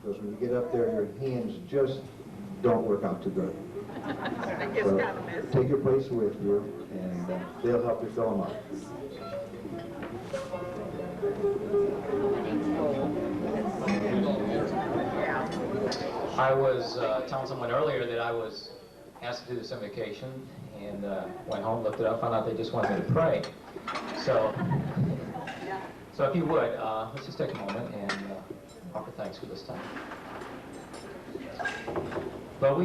Because when you get up there, your hands just don't work out too good. So take your plates with you, and they'll help you fill them up. I was telling someone earlier that I was asked to do this invocation, and went home, looked it up, found out they just wanted me to pray. So if you would, let's just take a moment and offer thanks for this time. But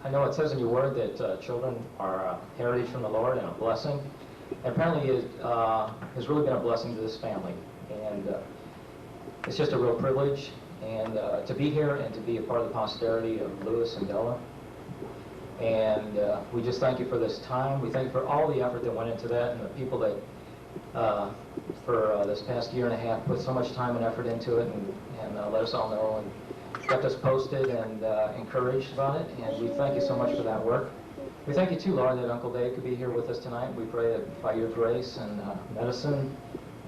I know it says in your word that children are a heritage from the Lord and a blessing. And apparently it has really been a blessing to this family. And it's just a real privilege and to be here and to be a part of the posterity of Louis and Della. And we just thank you for this time. We thank you for all the effort that went into that, and the people that for this past year and a half put so much time and effort into it, and let us all know and kept us posted and encouraged about it. And we thank you so much for that work. We thank you too, Lord, that Uncle Dave could be here with us tonight. We pray that by your grace and medicine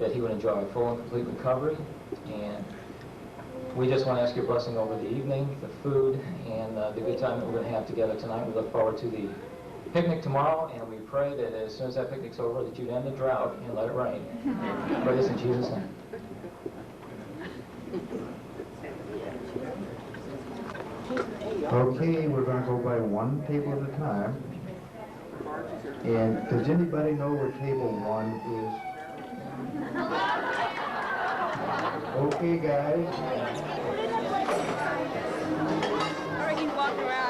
that he would enjoy a full and complete recovery. And we just want to ask your blessing over the evening, the food, and the good time that we're going to have together tonight. We look forward to the picnic tomorrow, and we pray that as soon as that picnic's over, that you'd end the drought and let it rain. Pray this in Jesus' name. Okay, we're going to go by one table at a time. And does anybody know where table 1 is? Okay, guys. Or he's walking around.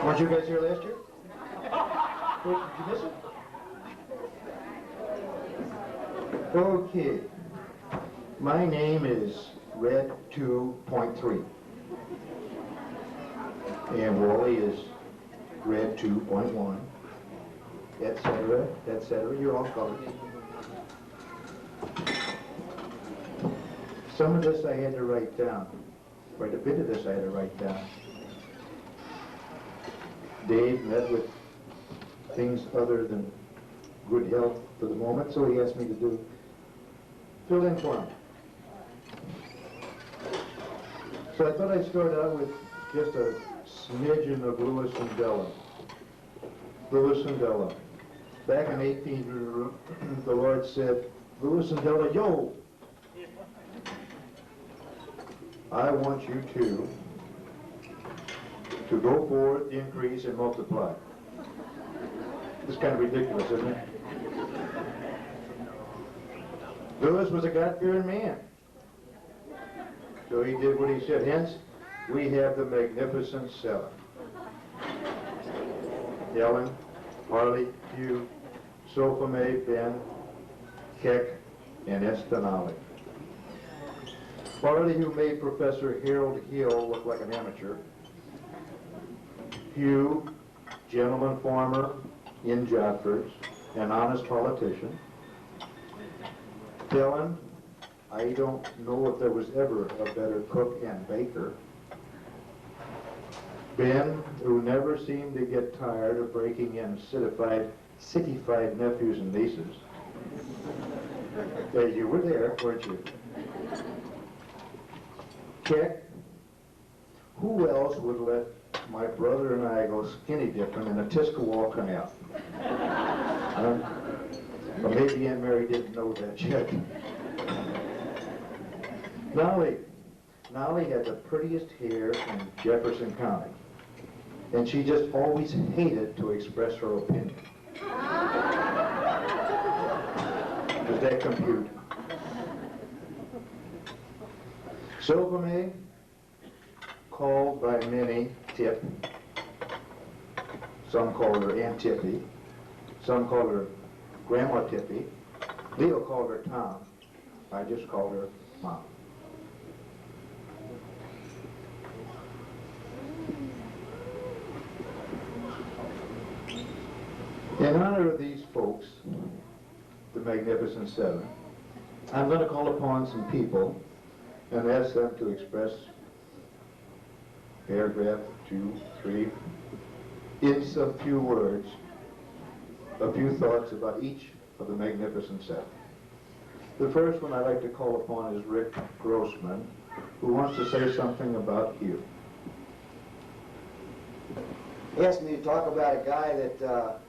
Weren't you guys here last year? Did you miss it? Okay. My name is Red 2.3. And Wally is Red 2.1. Etc., etc. You're all colored. Some of this I had to write down. Quite a bit of this I had to write down. Dave met with things other than good health for the moment, so he asked me to fill in for him. So I thought I'd start out with just a smidgen of Lewis and Della. Lewis and Della. Back in 18, the Lord said, Lewis and Della, yo! I want you to go forth, increase, and multiply. It's kind of ridiculous, isn't it? Lewis was a God-fearing man. So he did what he said. Hence, we have the Magnificent Seven. Ellen, Harley, Hugh, Sophia May, Ben, Keck, and Estonali. Harley, who made Professor Harold Hill look like an amateur. Hugh, gentleman farmer in Jodford's, an honest politician. Ellen, I don't know if there was ever a better cook and baker. Ben, who never seemed to get tired of breaking in cityfied nephews and nieces. Yeah, you were there, weren't you? Keck, who else would let my brother and I go skinny dipping in a Tiskawal Canal? Or maybe Aunt Mary didn't know that yet. Nolly had the prettiest hair in Jefferson County, and she just always hated to express her opinion. Does that compute? Sophia, called by many Tip. Some called her Aunt Tippy. Some called her Grandma Tippy. Leo called her Tom. I just called her Mom. In honor of these folks, the Magnificent Seven, I'm going to call upon some people and ask them to express paragraph 2, 3, in some few words, a few thoughts about each of the Magnificent Seven. The first one I'd like to call upon is Rick Grossman, who wants to say something about you. He asked me to talk about a guy that,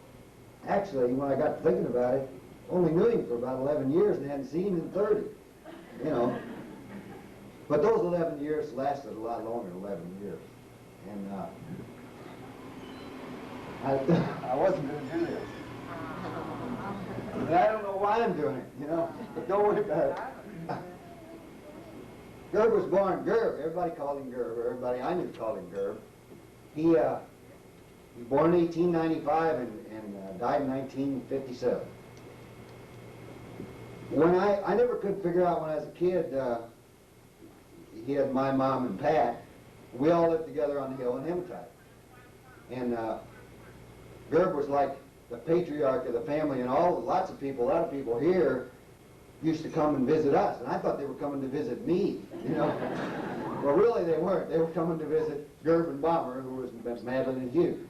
actually, when I got thinking about it, only knew him for about 11 years and hadn't seen him in 30, you know. But those 11 years lasted a lot longer than 11 years. And I wasn't going to do this. And I don't know why I'm doing it, you know, but don't worry about it. Gerb was born Gerb. Everybody called him Gerb. Everybody I knew called him Gerb. He was born in 1895 and died in 1957. When I never could figure out when I was a kid, he had my mom and Pat. We all lived together on the hill in Hematite. And Gerb was like the patriarch of the family, and a lot of people here used to come and visit us, and I thought they were coming to visit me, you know. Well, really they weren't. They were coming to visit Gerb and Bomber, who was Madeline and Hugh.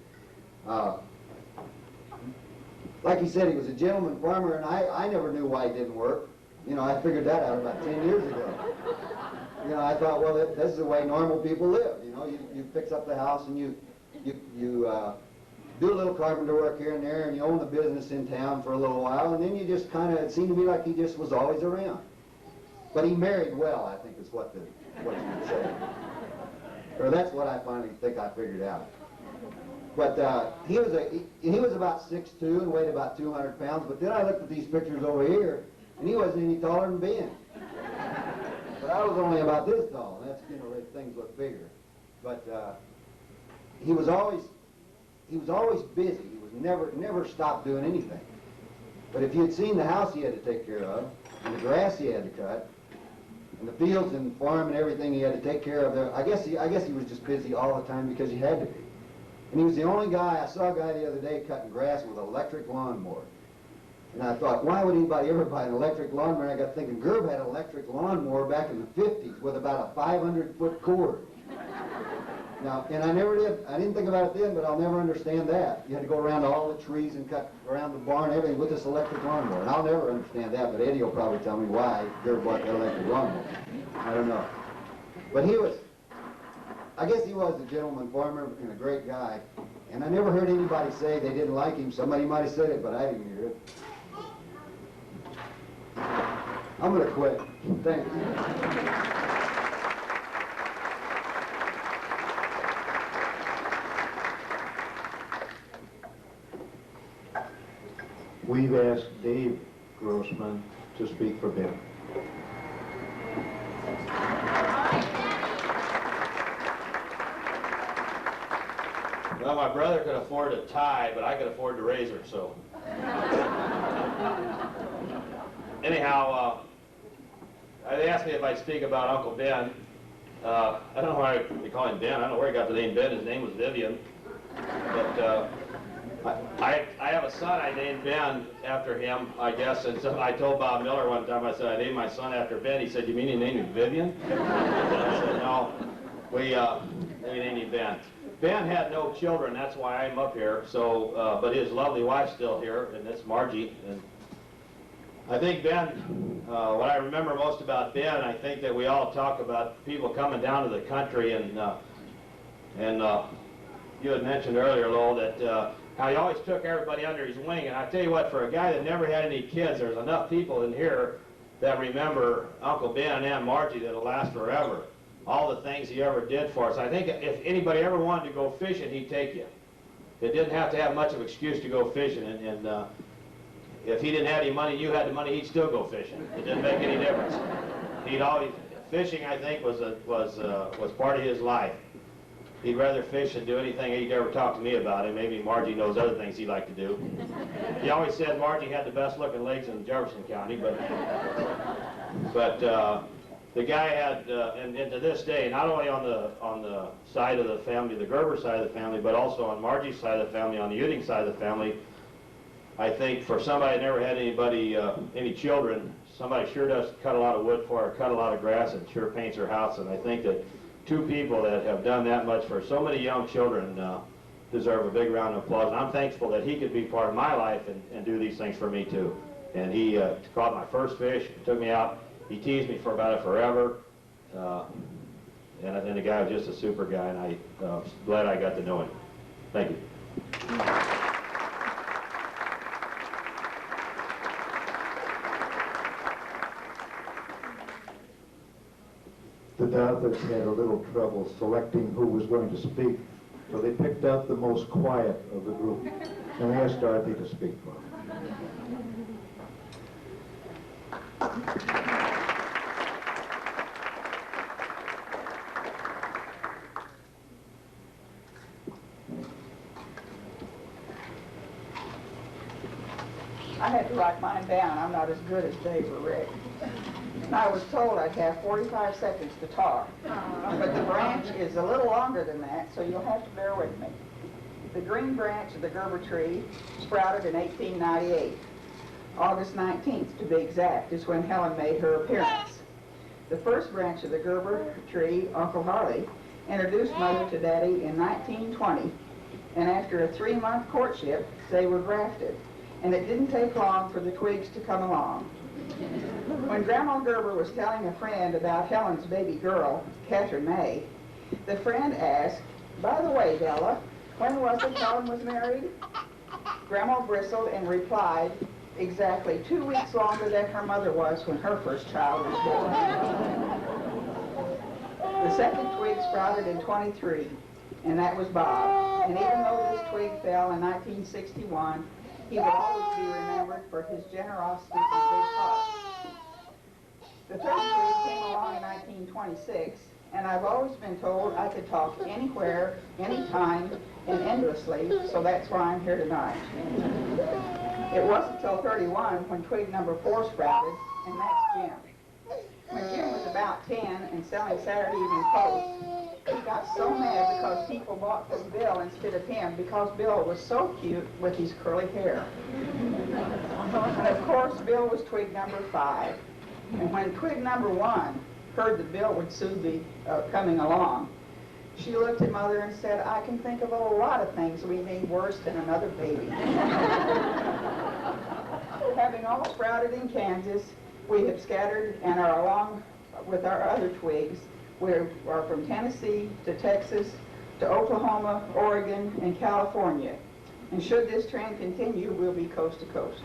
Like he said, he was a gentleman farmer, and I never knew why he didn't work. You know, I figured that out about 10 years ago. You know, I thought, well, this is the way normal people live. You know, you fix up the house and you do a little carpenter work here and there, and you own the business in town for a little while, and then you just kind of, it seemed to me like he just was always around. But he married well, I think is what you would say. Or that's what I finally think I figured out. But he was about 6'2" and weighed about 200 pounds, but then I looked at these pictures over here, and he wasn't any taller than Ben. But I was only about this tall, and that's, you know, things look bigger. But he was always he was always busy. He was never stopped doing anything. But if you had seen the house he had to take care of, and the grass he had to cut, and the fields and farm and everything he had to take care of there, I guess he was just busy all the time because he had to be. And he was the only guy, I saw a guy the other day cutting grass with an electric lawnmower. And I thought, why would anybody ever buy an electric lawnmower? And I got thinking, Gerb had an electric lawnmower back in the 50s with about a 500-foot cord. Now, and I didn't think about it then, but I'll never understand that. You had to go around all the trees and cut around the barn and everything with this electric lawnmower. And I'll never understand that, but Eddie will probably tell me why Gerb bought that electric lawnmower. I don't know. But I guess he was a gentleman farmer and a great guy. And I never heard anybody say they didn't like him. Somebody might have said it, but I didn't hear it. I'm going to quit. Thanks. We've asked Dave Grossman to speak for Ben. Well, my brother could afford a tie, but I could afford the razor, so. Anyhow, they asked me if I'd speak about Uncle Ben. I don't know why we call him Ben. I don't know where he got the name Ben. His name was Vivian. But I have a son I named Ben after him, I guess. And so I told Bob Miller one time, I said, I named my son after Ben. He said, you mean you named him Vivian? I said, no, we named him Ben. Ben had no children, that's why I'm up here. So, but his lovely wife's still here, and that's Margie. And I think Ben, what I remember most about Ben, I think that we all talk about people coming down to the country, and you had mentioned earlier, Lowell, that how he always took everybody under his wing. And I tell you what, for a guy that never had any kids, there's enough people in here that remember Uncle Ben and Aunt Margie that'll last forever. All the things he ever did for us. I think if anybody ever wanted to go fishing, he'd take you. It didn't have to have much of an excuse to go fishing, and if he didn't have any money, you had the money, he'd still go fishing. It didn't make any difference. He'd always, fishing, I think, was part of his life. He'd rather fish than do anything he'd ever talk to me about, and maybe Margie knows other things he'd like to do. He always said Margie had the best looking legs in Jefferson County, but the guy had, and to this day, not only on the side of the family, the Gerber side of the family, but also on Margie's side of the family, on the Uting side of the family, I think for somebody that never had anybody, any children, somebody sure does cut a lot of wood for her, cut a lot of grass, and sure paints her house. And I think that two people that have done that much for so many young children deserve a big round of applause. And I'm thankful that he could be part of my life and do these things for me too. And he caught my first fish, took me out. He teased me for about it forever. And the guy was just a super guy, and I'm glad I got to know him. Thank you. The Dothers had a little trouble selecting who was going to speak, so they picked out the most quiet of the group, and they asked Dorothy to speak for them. I had to write mine down. I'm not as good as Dave or Rick. And I was told I'd have 45 seconds to talk. But the branch is a little longer than that, so you'll have to bear with me. The green branch of the Gerber tree sprouted in 1898. August 19th, to be exact, is when Helen made her appearance. The first branch of the Gerber tree, Uncle Harley, introduced Mother to Daddy in 1920, and after a 3-month courtship, they were grafted. And it didn't take long for the twigs to come along. When Grandma Gerber was telling a friend about Helen's baby girl, Catherine May, the friend asked, "By the way, Della, when was it Helen was married?" Grandma bristled and replied, "Exactly 2 weeks longer than her mother was when her first child was born." The second twig sprouted in 23, and that was Bob. And even though this twig fell in 1961, he will always be remembered for his generosity and big heart. The third twig came along in 1926, And I've always been told I could talk anywhere, anytime, and endlessly, so that's why I'm here tonight. It wasn't until 31 when twig number 4 sprouted, and that's Jim. When Jim was about 10 and selling Saturday Evening Post, he got so mad because people bought from Bill instead of him because Bill was so cute with his curly hair. And of course, Bill was twig number 5. And when twig number 1 heard that Bill would soon be coming along, she looked at Mother and said, I can think of a lot of things we need worse than another baby. Having all sprouted in Kansas, we have scattered and are along with our other twigs. We are from Tennessee to Texas to Oklahoma, Oregon, and California. And should this trend continue, we'll be coast to coast.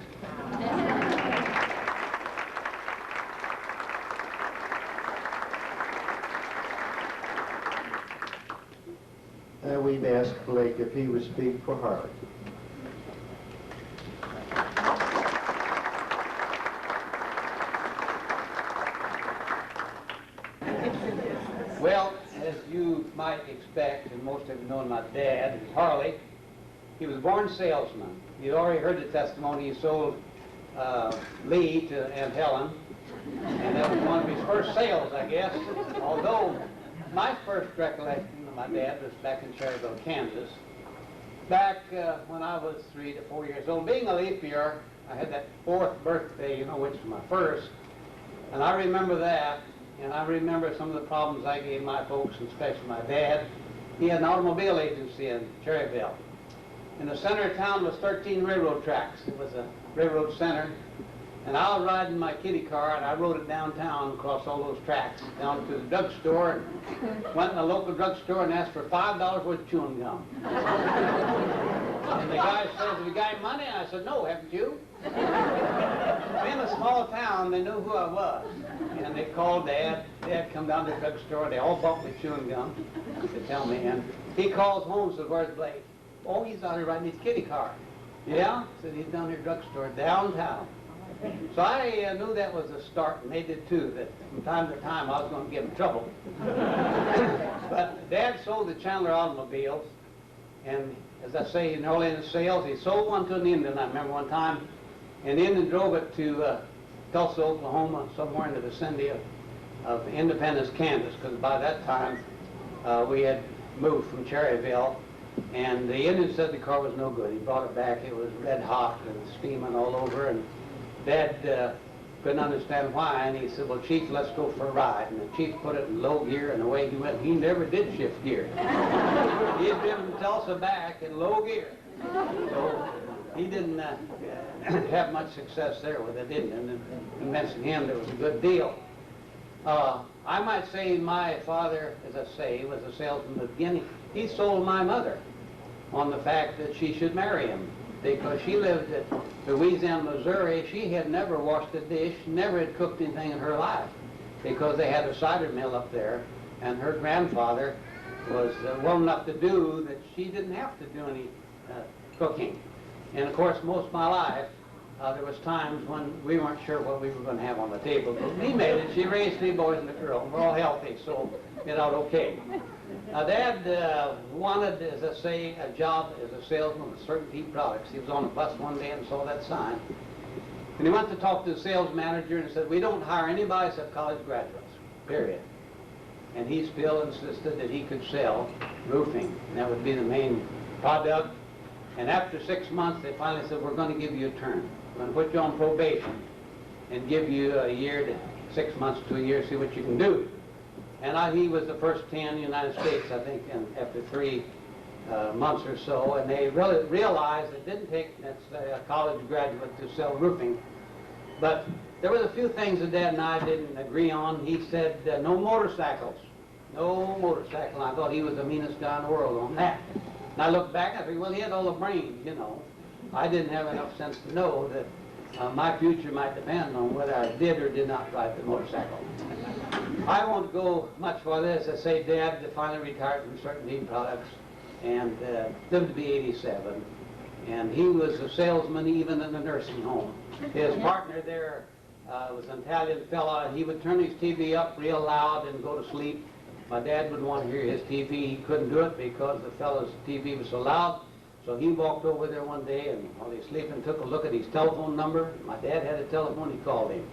We've asked Blake if he would speak for Harley. Well, as you might expect, and most of you know my dad, Harley, he was a born salesman. You'd already heard the testimony. He sold Lee to Aunt Helen, and that was one of his first sales, I guess. Although my first recollection of my dad was back in Cherryville, Kansas. Back when I was 3 to 4 years old, being a leap year, I had that 4th birthday, which was my first, and I remember that. And I remember some of the problems I gave my folks, and especially my dad. He had an automobile agency in Cherryville. In the center of town was 13 railroad tracks. It was a railroad center. And I was riding my kiddie car, and I rode it downtown across all those tracks, down to the drugstore, and went in a local drugstore and asked for $5 worth of chewing gum. And the guy says, have you got any money? And I said, no, haven't you? Being a small town, they knew who I was. And they called Dad. Dad come down to the drugstore. They all bought me chewing gum to tell me. And he calls home and says, where's Blake? Oh, he's out here riding his kiddie car. Yeah? Said he's down here at the drugstore downtown. So I knew that was a start, and they did too, that from time to time I was going to give them trouble. But Dad sold the Chandler automobiles, and as I say, in early in the sales, he sold one to an Indian, I remember one time, and the Indian drove it to Tulsa, Oklahoma, somewhere in the vicinity of Independence, Kansas, because by that time we had moved from Cherryville, and the Indian said the car was no good. He brought it back. It was red hot and steaming all over, and Dad couldn't understand why, and he said, well, Chief, let's go for a ride. And the Chief put it in low gear, and away he went. He never did shift gear. He had driven Tulsa back in low gear. So he didn't have much success there with it, didn't he? And convincing him there was a good deal. I might say my father, as I say, was a salesman at the beginning. He sold my mother on the fact that she should marry him, because she lived at Louisiana, Missouri. She had never washed a dish, never had cooked anything in her life, because they had a cider mill up there, and her grandfather was well enough to do that she didn't have to do any cooking. And of course, most of my life, there was times when we weren't sure what we were going to have on the table, but we made it. She raised 3 boys and a girl, and we're all healthy, so it out okay. Dad wanted, as I say, a job as a salesman of Certainty Products. He was on the bus one day and saw that sign. And he went to talk to the sales manager and said, we don't hire anybody except college graduates, period. And he still insisted that he could sell roofing, and that would be the main product. And after 6 months, they finally said, we're going to give you a term. We're going to put you on probation and give you a year to 6 months to a year, see what you can do. And he was the first 10 in the United States, I think, after 3 months or so. And they really realized it didn't take a college graduate to sell roofing. But there was a few things that Dad and I didn't agree on. He said, no motorcycles. No motorcycle. And I thought he was the meanest guy in the world on that. And I look back, I figured, well, he had all the brains, you know. I didn't have enough sense to know that my future might depend on whether I did or did not ride the motorcycle. I won't go much farther. As I say, Dad finally retired from Certainty Products and lived to be 87. And he was a salesman even in the nursing home. His partner there was an Italian fella, and he would turn his TV up real loud and go to sleep. My dad would want to hear his TV. He couldn't do it because the fellow's TV was so loud. So he walked over there one day and while he was sleeping took a look at his telephone number. My dad had a telephone, he called him.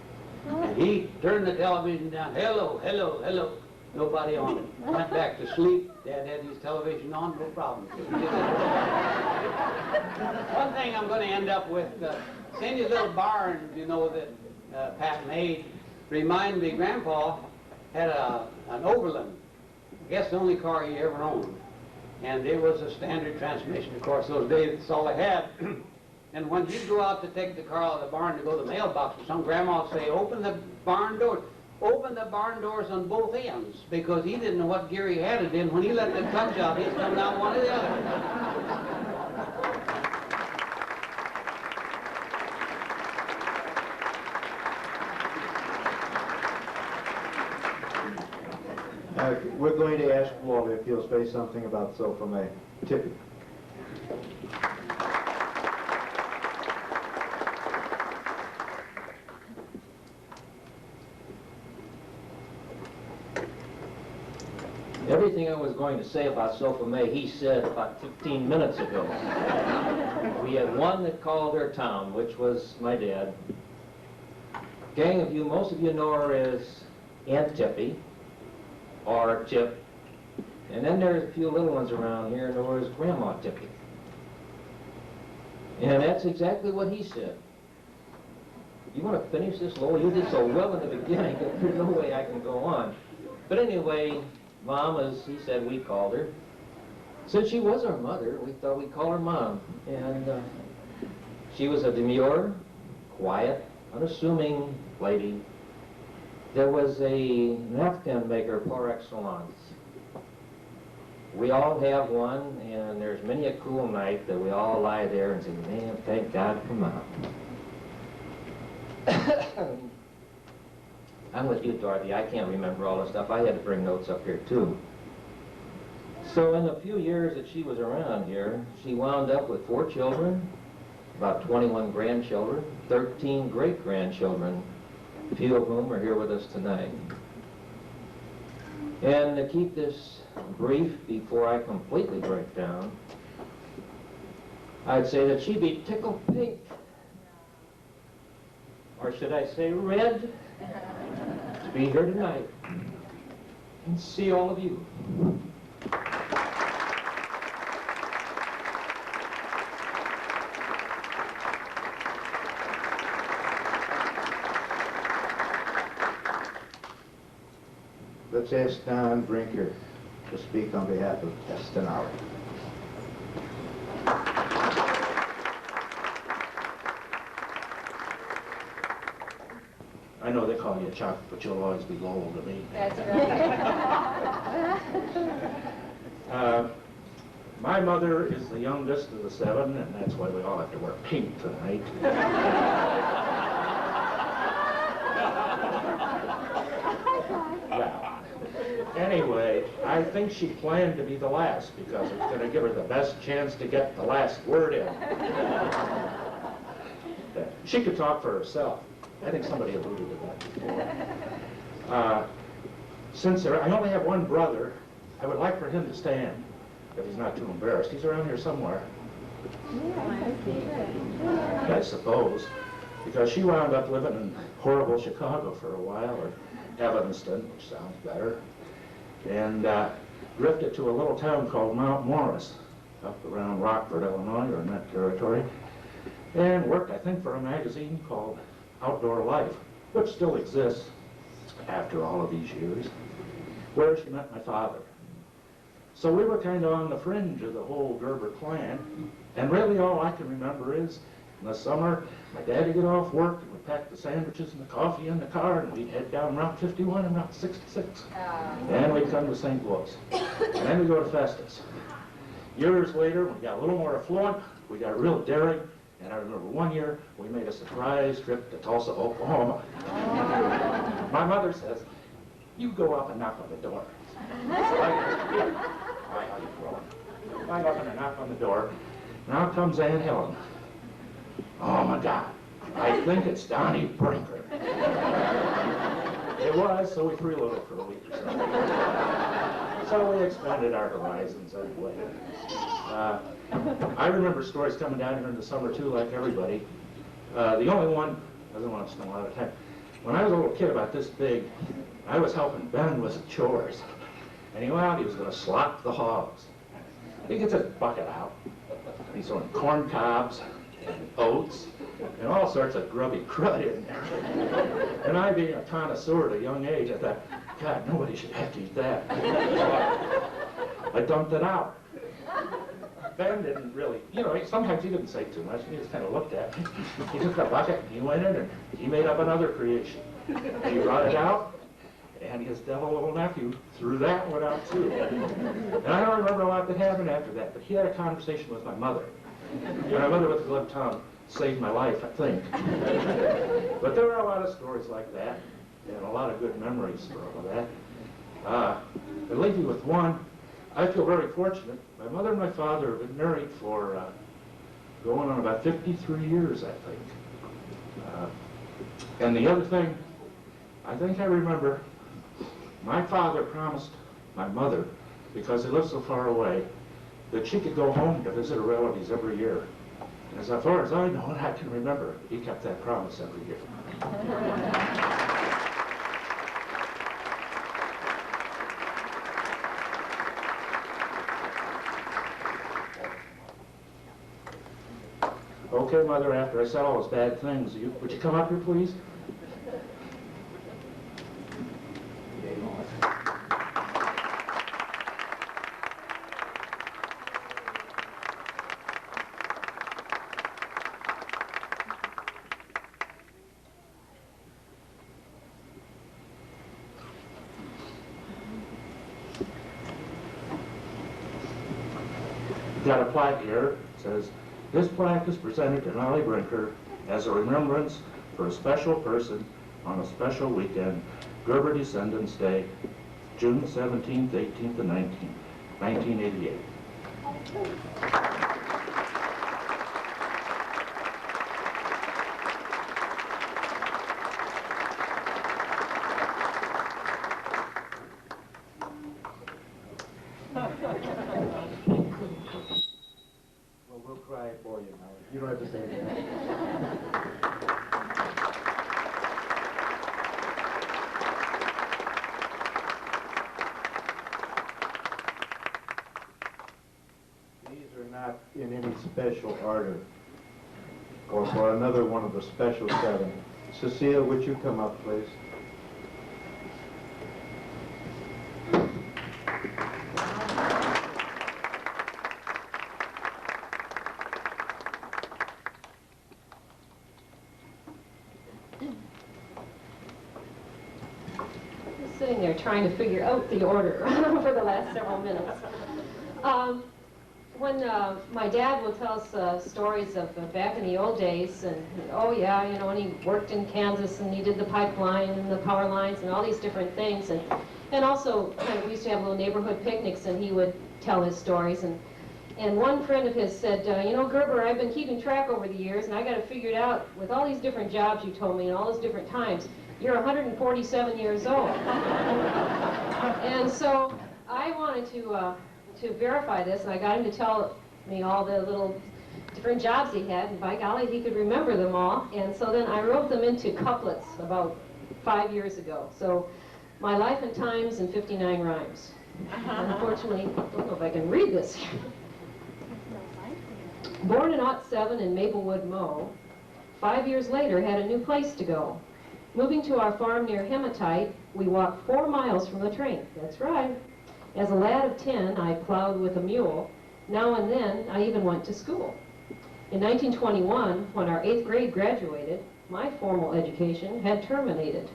And he turned the television down, hello, hello, hello. Nobody on it. Went back to sleep. Dad had his television on, no problem. One thing I'm going to end up with, Cindy's little barn, you know, that Pat made, reminded me Grandpa had an Overland. I guess the only car he ever owned. And it was a standard transmission. Of course, those days, that's all they had. And when he'd go out to take the car out of the barn to go to the mailbox or some, Grandma would say, open the barn doors. Open the barn doors on both ends, because he didn't know what gear he had it in. When he let the clutch out, he's coming out one or the other. We're going to ask Wally if he'll say something about Sofa May. Tippy. Everything I was going to say about Sofa May, he said about 15 minutes ago. We had one that called her town, which was my dad. Gang of you, most of you know her as Aunt Tippy, or Tip. And then there's a few little ones around here known her as Grandma Tippy. And that's exactly what he said. You want to finish this, Lowell? You did so well in the beginning that there's no way I can go on. But anyway, Mom, as he said, we called her. Since she was our mother, we thought we'd call her Mom. And she was a demure, quiet, unassuming lady. There was a napkin maker par excellence. We all have one, and there's many a cool night that we all lie there and say, man, thank God for Mom. I'm with you, Dorothy. I can't remember all the stuff. I had to bring notes up here, too. So in the few years that she was around here, she wound up with 4 children, about 21 grandchildren, 13 great-grandchildren, a few of whom are here with us tonight. And to keep this brief before I completely break down, I'd say that she'd be tickled pink, or should I say red, to be here tonight and see all of you. Let's ask Don Brinker to speak on behalf of Estenari. I know they call you Chuck, but you'll always be Lowell to me. That's right. My mother is the youngest of the 7, and that's why we all have to wear pink tonight. Well, anyway, I think she planned to be the last because it's going to give her the best chance to get the last word in. She could talk for herself. I think somebody alluded to that before. Since I only have one brother, I would like for him to stand, if he's not too embarrassed. He's around here somewhere. I suppose, because she wound up living in horrible Chicago for a while, or Evanston, which sounds better, and drifted to a little town called Mount Morris, up around Rockford, Illinois, or in that territory, and worked, I think, for a magazine called Outdoor Life, which still exists after all of these years, where she met my father. So we were kind of on the fringe of the whole Gerber clan, and really all I can remember is in the summer, my dad would get off work, and we'd pack the sandwiches and the coffee in the car, and we'd head down Route 51 and Route 66. And we'd come to St. Louis. And then we'd go to Festus. Years later, we got a little more affluent, we got real daring, and I remember one year, we made a surprise trip to Tulsa, Oklahoma. My mother says, you go up and knock on the door. So hi, how you doing? I go up and I knock on the door. Now comes Aunt Helen. Oh my God, I think it's Donnie Brinker. It was, so we freeloaded for a week or so. So we expanded our horizons anyway. I remember stories coming down here in the summer too, like everybody. The only one, I don't want to spend a lot of time. When I was a little kid about this big, I was helping Ben with the chores. And he went out, he was going to slop the hogs. He gets his bucket out. He's throwing corn cobs and oats and all sorts of grubby crud in there. And I, being a connoisseur at a young age, I thought, God, nobody should have to eat that. I dumped it out. Ben didn't really, you know, sometimes he didn't say too much. He just kind of looked at me. He took a bucket, he went in, and he made up another creation. And he brought it out, and his devil little nephew threw that one out too. And I don't remember a lot that happened after that, but he had a conversation with my mother. And my mother with the glove tongue saved my life, I think. But there are a lot of stories like that, and a lot of good memories for all of that. I'll leave you with one. I feel very fortunate. My mother and my father have been married for going on about 53 years, I think. And the other thing, I think I remember, my father promised my mother, because he lived so far away, that she could go home to visit her relatives every year. And as far as I know, and I can remember, he kept that promise every year. Okay, Mother, after I said all those bad things, would you come up here, please? Got a plaque here. It says, "This plaque is presented to Nolly Brinker as a remembrance for a special person on a special weekend, Gerber Descendants Day, June 17th, 18th, and 19th, 1988. Well, we'll cry for you now. You don't have to say anything. These are not in any special order or for another one of the special seven. Cecile, would you come up, please? Sitting there trying to figure out the order for the last several minutes. When my dad will tell us stories of back in the old days, and oh yeah, you know, when he worked in Kansas and he did the pipeline and the power lines and all these different things, and also we used to have little neighborhood picnics, and he would tell his stories. And one friend of his said, you know, Gerber, I've been keeping track over the years, and I got to figure it out with all these different jobs you told me and all those different times. You're 147 years old. And so I wanted to verify this, and I got him to tell me all the little different jobs he had, and by golly, he could remember them all. And so then I wrote them into couplets about 5 years ago. So, my life and times in 59 rhymes. And unfortunately, I don't know if I can read this. Born in '07 in Maplewood, Mo, 5 years later had a new place to go. Moving to our farm near Hematite, we walked 4 miles from the train. That's right. As a lad of 10, I plowed with a mule. Now and then, I even went to school. In 1921, when our 8th grade graduated, my formal education had terminated.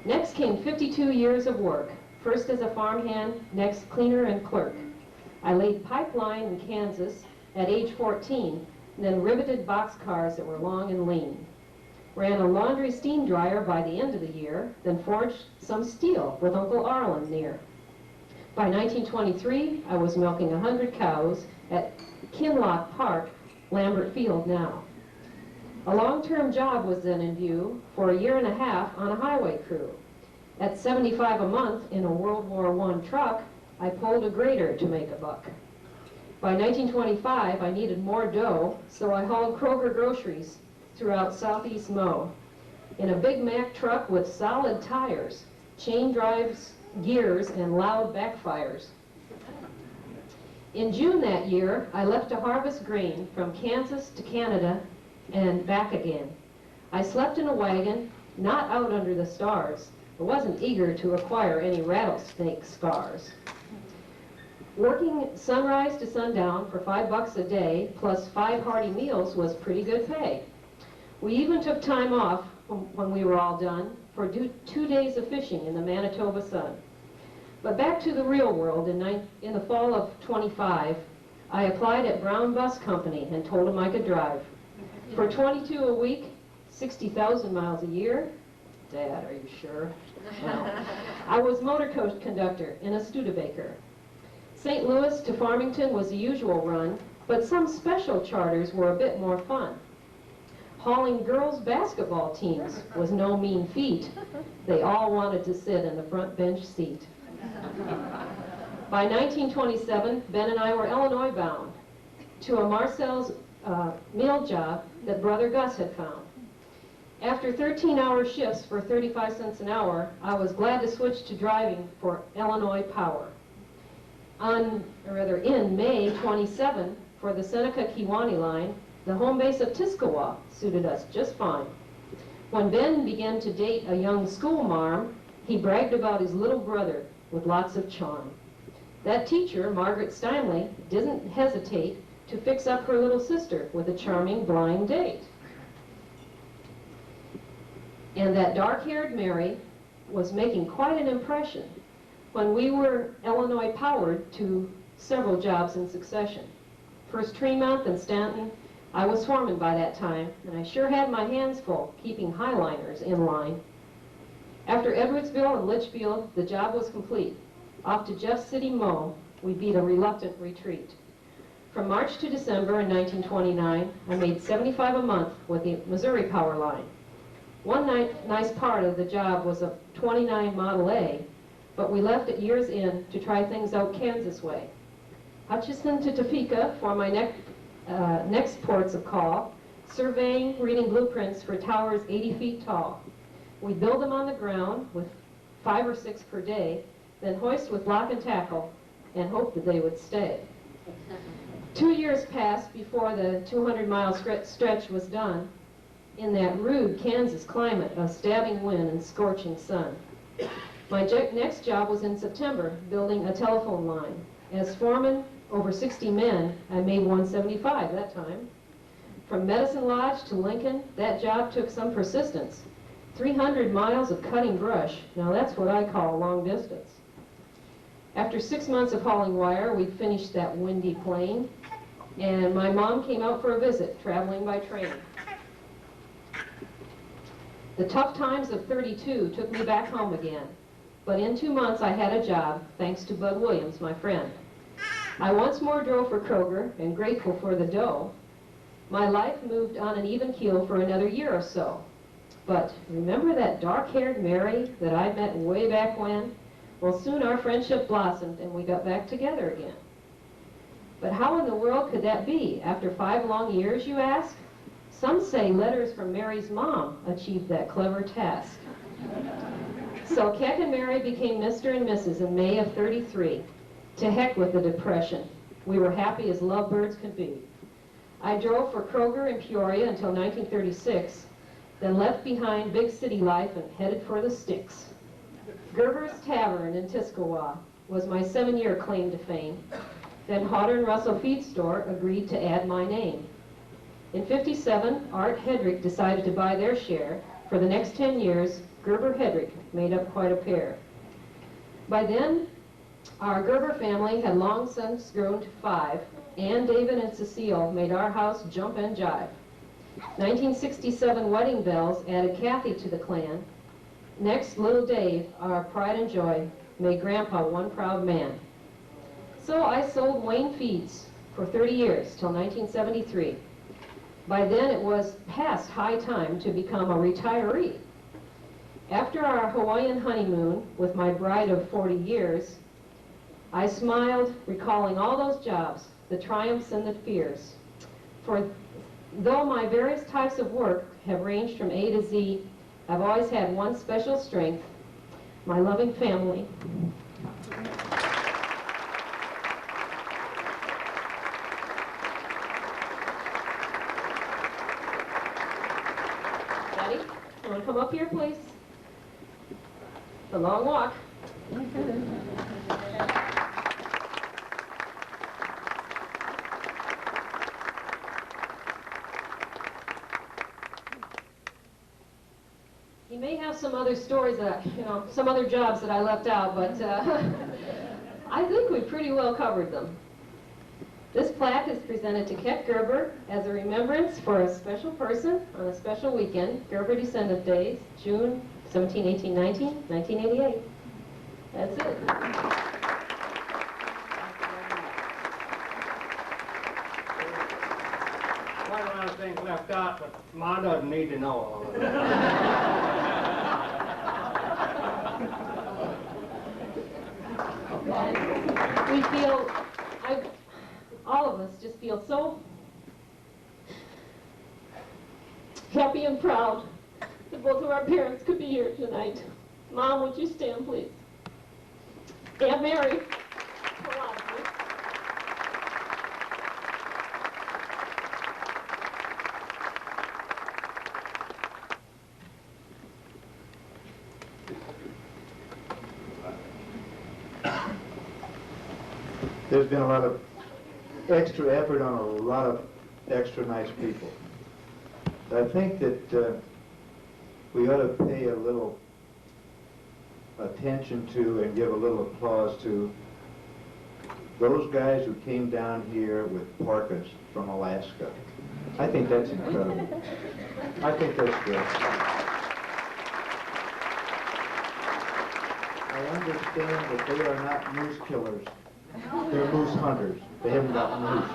Next came 52 years of work, first as a farmhand, next cleaner and clerk. I laid pipeline in Kansas at age 14, then riveted boxcars that were long and lean. Ran a laundry steam dryer by the end of the year, then forged some steel with Uncle Arlen near. By 1923, I was milking 100 cows at Kinloch Park, Lambert Field now. A long-term job was then in view for a year and a half on a highway crew. At $75 a month in a World War I truck, I pulled a grater to make a buck. By 1925, I needed more dough, so I hauled Kroger groceries throughout southeast Mo in a Big Mac truck with solid tires, chain drives, gears, and loud backfires. In June that year, I left to harvest grain from Kansas to Canada and back again. I slept in a wagon, not out under the stars. I wasn't eager to acquire any rattlesnake scars. Working sunrise to sundown for $5 a day, plus 5 hearty meals, was pretty good pay. We even took time off when we were all done for 2 days of fishing in the Manitoba sun. But back to the real world, in the fall of '25, I applied at Brown Bus Company and told them I could drive. For $22 a week, 60,000 miles a year. Dad, are you sure? No. I was motor coach conductor in a Studebaker. St. Louis to Farmington was the usual run, but some special charters were a bit more fun. Hauling girls' basketball teams was no mean feat. They all wanted to sit in the front bench seat. By 1927, Ben and I were Illinois bound to a Marcel's meal job that Brother Gus had found. After 13-hour shifts for 35 cents an hour, I was glad to switch to driving for Illinois Power. In May 27, for the Seneca-Kewanee line, the home base of Tuscarawas suited us just fine. When Ben began to date a young school marm, he bragged about his little brother with lots of charm. That teacher, Margaret Steinley, didn't hesitate to fix up her little sister with a charming blind date. And that dark-haired Mary was making quite an impression when we were Illinois powered to several jobs in succession. First Tremont and Stanton, I was foreman by that time, and I sure had my hands full keeping highliners in line. After Edwardsville and Litchfield, the job was complete. Off to Jeff City, Mo, we beat a reluctant retreat. From March to December in 1929, I made $75 a month with the Missouri Power Line. One nice part of the job was a 29 Model A, but we left at year's end to try things out Kansas way. Hutchinson to Topeka for my next ports of call, surveying, reading blueprints for towers 80 feet tall. We'd build them on the ground with 5 or 6 per day, then hoist with block and tackle and hope that they would stay. 2 years passed before the 200-mile stretch was done in that rude Kansas climate of stabbing wind and scorching sun. My next job was in September, building a telephone line. As foreman, over 60 men, I made $175 that time. From Medicine Lodge to Lincoln, that job took some persistence. 300 miles of cutting brush, now that's what I call long distance. After 6 months of hauling wire, we'd finished that windy plain, and my mom came out for a visit, traveling by train. The tough times of '32 took me back home again, but in 2 months I had a job, thanks to Bud Williams, my friend. I once more drove for Kroger, and grateful for the dough. My life moved on an even keel for another year or so. But remember that dark-haired Mary that I met way back when? Well, soon our friendship blossomed and we got back together again. But how in the world could that be? After 5 long years, you ask? Some say letters from Mary's mom achieved that clever task. So Keck and Mary became Mr. and Mrs. in May of '33. To heck with the Depression. We were happy as lovebirds could be. I drove for Kroger in Peoria until 1936, then left behind big city life and headed for the sticks. Gerber's Tavern in Tuscarawas was my 7-year claim to fame. Then Hodder and Russell Feed Store agreed to add my name. In '57, Art Hedrick decided to buy their share. For the next 10 years, Gerber-Hedrick made up quite a pair. By then, our Gerber family had long since grown to 5. Ann, David, and Cecile made our house jump and jive. 1967 wedding bells added Kathy to the clan. Next, little Dave, our pride and joy, made Grandpa one proud man. So I sold Wayne Feeds for 30 years, till 1973. By then it was past high time to become a retiree. After our Hawaiian honeymoon with my bride of 40 years, I smiled, recalling all those jobs, the triumphs and the fears. For though my various types of work have ranged from A to Z, I've always had one special strength, my loving family. Daddy, you want to come up here, please? The long walk. He may have some other stories that, some other jobs that I left out, but I think we pretty well covered them. This plaque is presented to Ket Gerber as a remembrance for a special person on a special weekend, Gerber Descendant Days, June 17, 18, 19, 1988. That's it. Quite a lot of things left out, but Ma doesn't need to know all of it. We feel, all of us just feel so happy and proud that both of our parents could be here tonight. Mom, would you stand, please? Aunt Mary. Come on, please. There's been a lot of extra effort on a lot of extra nice people. I think that we ought to pay a little attention to and give a little applause to those guys who came down here with parkas from Alaska. I think that's incredible. I think that's good. I understand that they are not moose killers. They're moose hunters. They haven't got moose.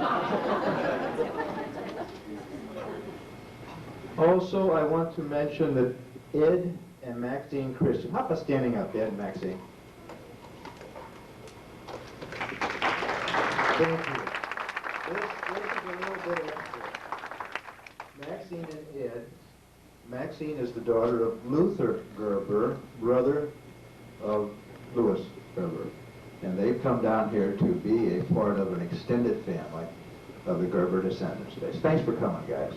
Also, I want to mention that Ed and Maxine Christian. How about standing up, Ed and Maxine? Thank you. This is a little bit of extra. Maxine and Ed. Maxine is the daughter of Luther Gerber, brother of Louis Gerber. And they've come down here to be a part of an extended family of the Gerber Descendants Days. Thanks for coming, guys.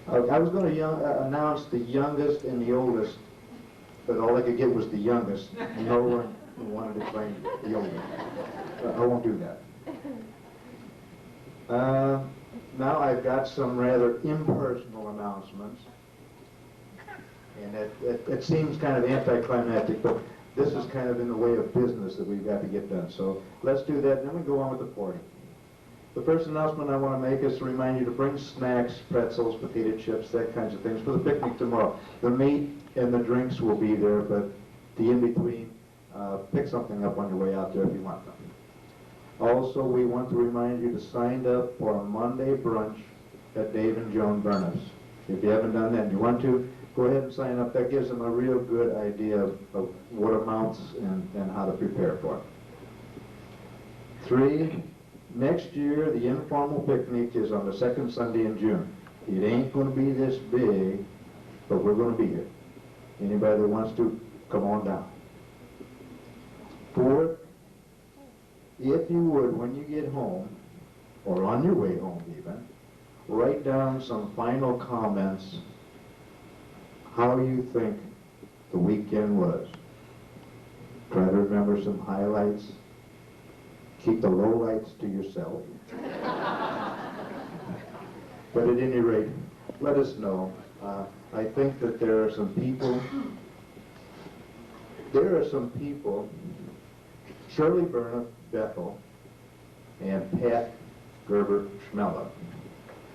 I was going to announce the youngest and the oldest, but all I could get was the youngest. No one wanted to claim the oldest. I won't do that. Now I've got some rather impersonal announcements, and it seems kind of anticlimactic, but this is kind of in the way of business that we've got to get done. So let's do that, and then we go on with the party. The first announcement I want to make is to remind you to bring snacks, pretzels, potato chips, that kinds of things for the picnic tomorrow. The meat and the drinks will be there, but the in-between, pick something up on your way out there if you want them. Also, we want to remind you to sign up for a Monday brunch at Dave and Joan Burnham's. If you haven't done that and you want to, go ahead and sign up. That gives them a real good idea of what amounts and how to prepare for it. 3, next year, the informal picnic is on the second Sunday in June. It ain't going to be this big, but we're going to be here. Anybody that wants to, come on down. 4, if you would, when you get home, or on your way home even, write down some final comments, how you think the weekend was. Try to remember some highlights. Keep the lowlights to yourself. But at any rate, let us know. I think that there are some people, Shirley Burnham Bethel and Pat Gerber Schmella,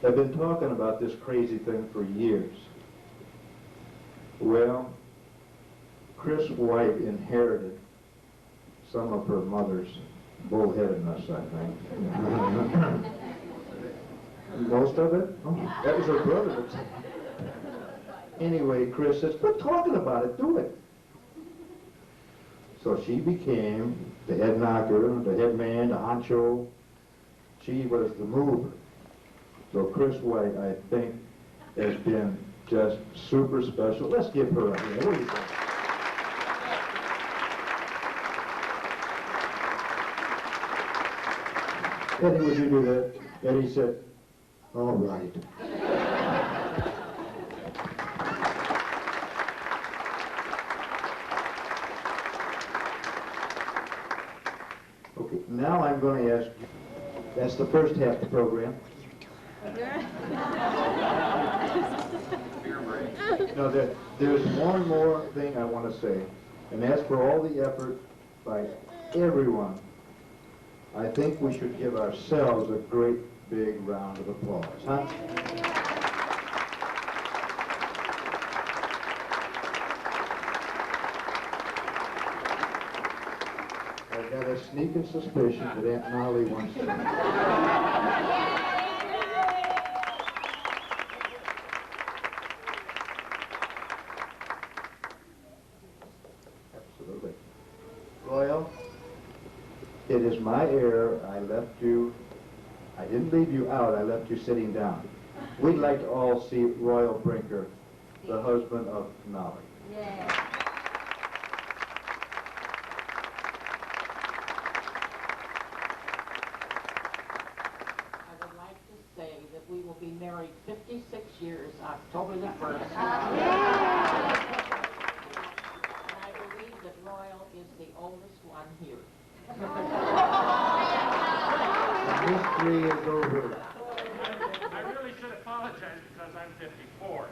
have been talking about this crazy thing for years. Well, Chris White inherited some of her mother's bullheadedness, I think. Most of it? Oh, that was her brother. Anyway, Chris says, quit talking about it, do it. So she became the head knocker, the head man, the honcho. She was the mover. So Chris White, I think, has been just super special. Let's give her a hand. What do you think? Eddie, would you do that? Eddie said, all right. Okay, now I'm going to ask you, that's the first half of the program. No, there's one more thing I want to say, and that's for all the effort by everyone. I think we should give ourselves a great big round of applause, huh? I've got a sneaking suspicion that Aunt Molly wants to. Absolutely. Royal, it is my error. I left you, I didn't leave you out, I left you sitting down. We'd like to all see Royal Brinker, the husband of Nolly. Yeah. I would like to say that we will be married 56 years, October the 1st. And I believe that Royal is the oldest one here. The mystery is over. I really should apologize because I'm 54.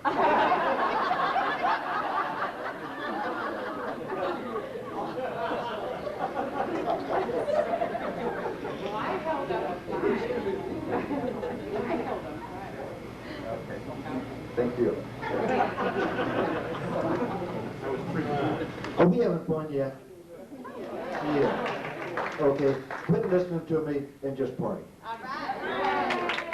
Well, I held up a Thank you. Are we having fun yet? Yeah. Okay, quit listening to me and just party. All right.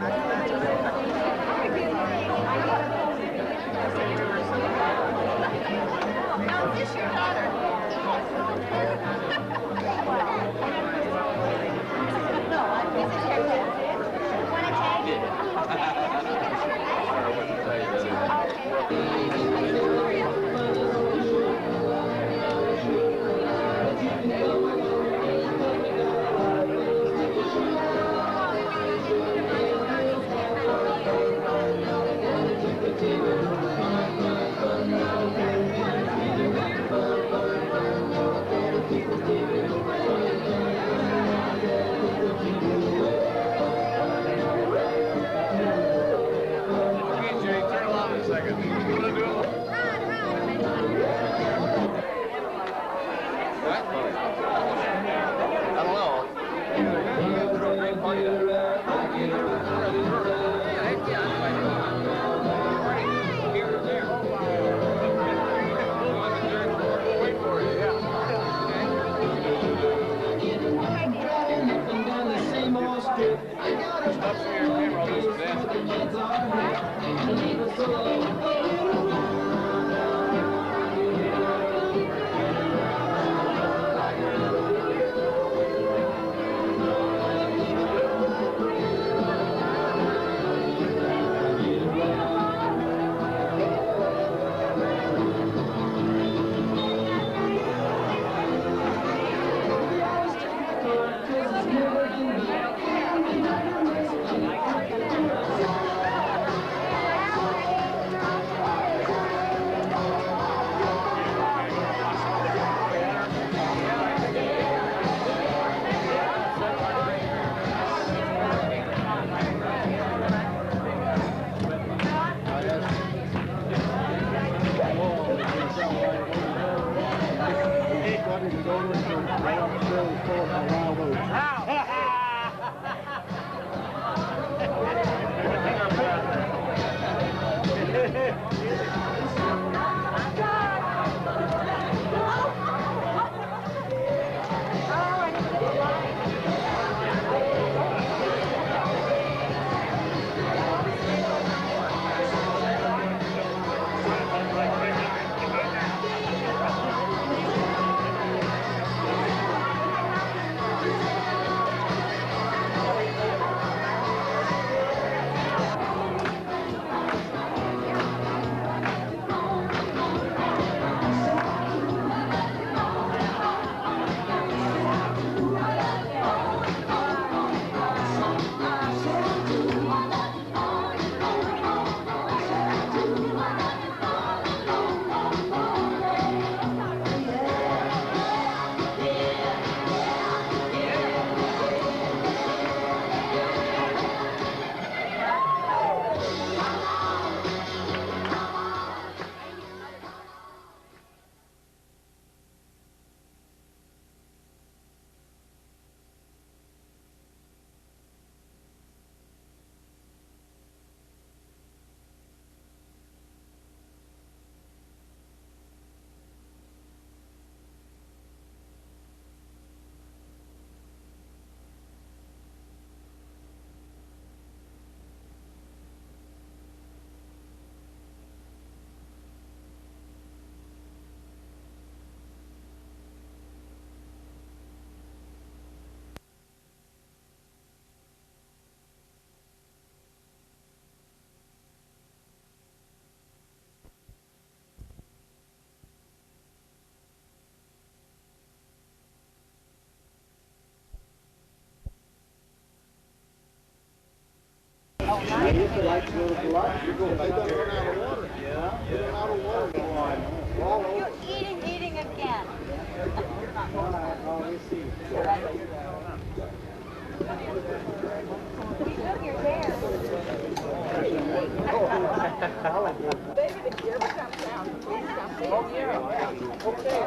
Last night. I used to like to go to the lot. They don't run out of water. Yeah. They run out of water. You're eating again. We took your hair. Baby, the Gerber comes down. Please come see. Oh, yeah. Okay.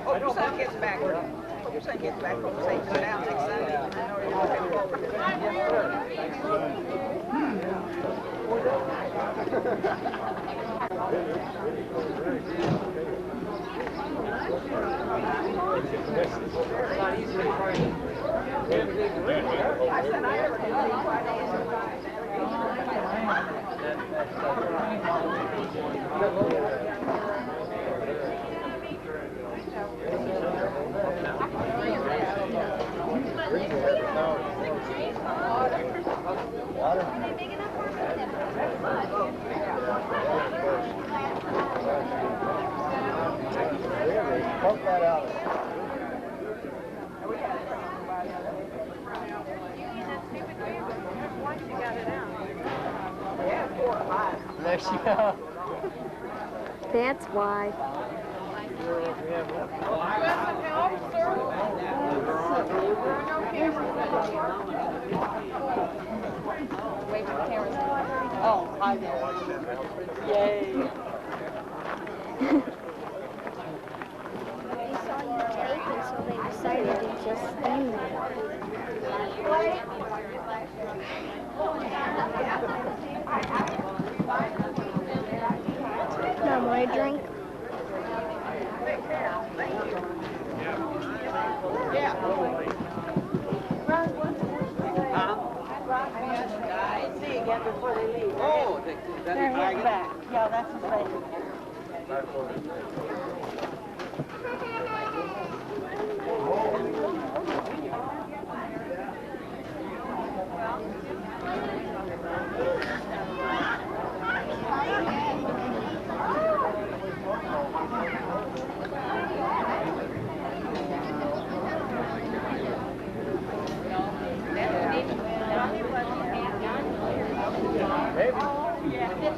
Oh, your son gets back. Your son gets back from the St. down next Sunday. I know you're looking forward to it. I said I never did any Pump that out. Next year. That's why. Wave to the cameras. Oh, hi there. Yay. They saw you taping, so they decided to just stand there. No more drink. Yeah. See you again before they leave. Oh, they're heading back. Yeah, that's his baby.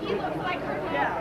He looks like her dad.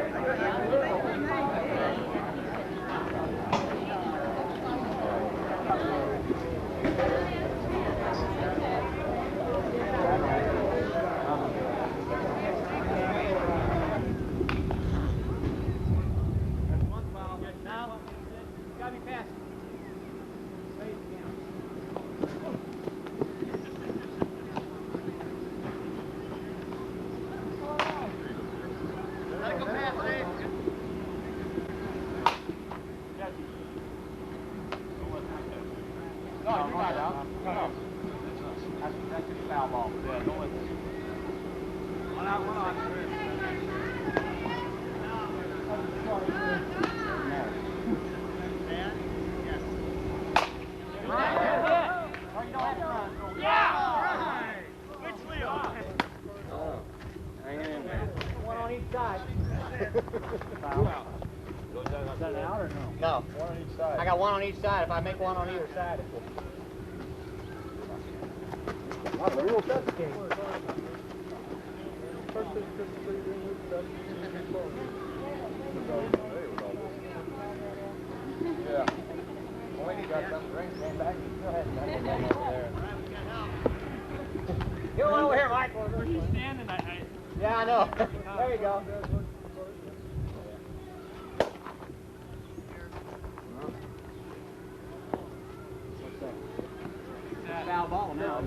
right out. No. That's just foul ball. Yeah, don't let this. One out, one on. Yeah! Which Leo? Hang in there. One on each side. Two out. Is that an out or no? No. One on each side. I got one on each side. If I make one on either side, it will. What a real test game. Yeah. Well, he got some drinks, came back, and still hadn't got anything over there. Get one over here, Mike. Where you standing? Yeah, I know. There you go. Foul ball now.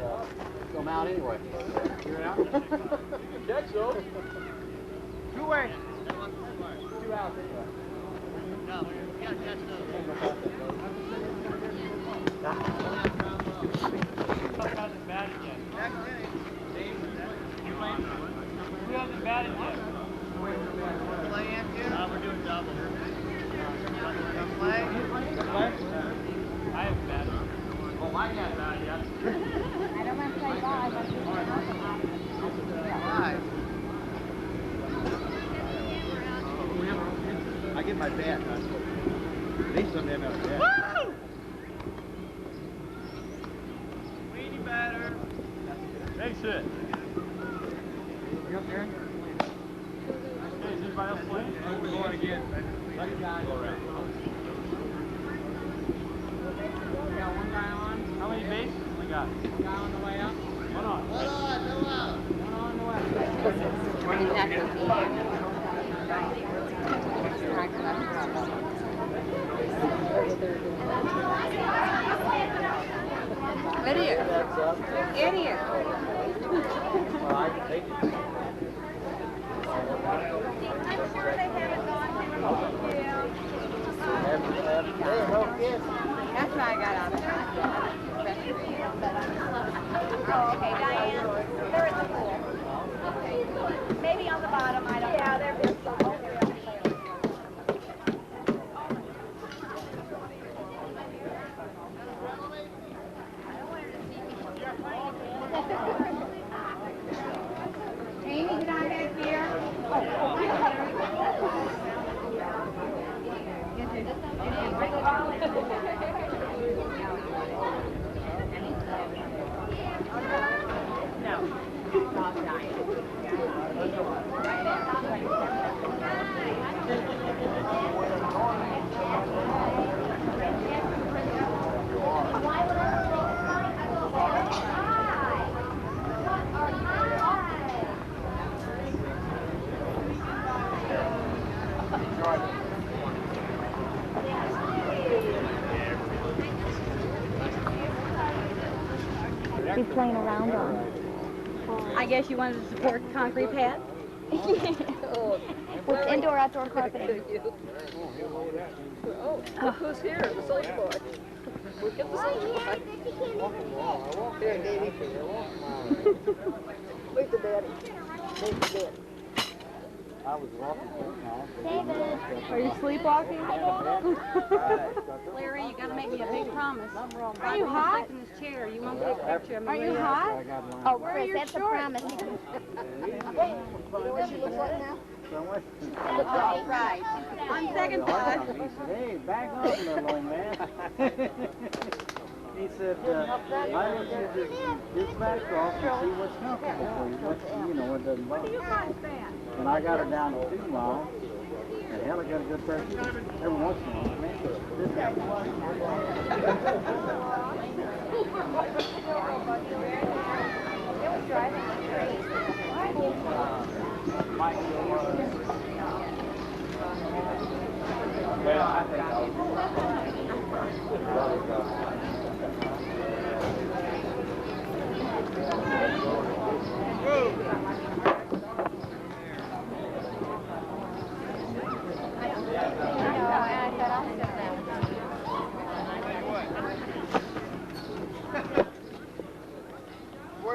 Go him out anyway. You're out. Check so. Two way. Two out anyway. No, we got to catch those. Who hasn't batted yet? Who hasn't batted yet? We're doing double. I haven't batted. Well, Mike hasn't batted yet. I don't want to play ball. I want to I get my bat. They some them out there. Weenie batter. Thanks it. You up there? Hey, is anybody else playing? We're going again. Let it go around. We got one guy on. How many bases we got? One guy on the way up. One on. One on, no out. One on the way. Idiot. Idiot. Well, I can take it. I'm sure they haven't gone through it. That's why I got out of it. Oh, okay, Diane, they're at the pool. Okay. Maybe on the bottom, I don't know. Yeah, they're just so Amy, did I have here? be playing around on. I guess you wanted to support concrete pad? With indoor outdoor carpeting. Oh, look who's here, the soldier boy. Look at the soldier boy. Here, Davey. Wait the daddy. Wait the daddy. I was walking now. David. Are you sleepwalking? Larry, you gotta make me a big promise. Are you hot? In this chair, you won't take a picture of me. Are you hot? Oh, Where are Chris, your that's shorts? a promise. You know what she looks like now? Oh, right. On second thought. He said, hey, back up, little old man. He said, why don't you just back off and see what's comfortable for you, you know, it doesn't bother you. And I got her down to 2 miles, and hell, I got a good pressure every once in a while, man. This guy It was driving the tree. well, I think I know, and I said, I'll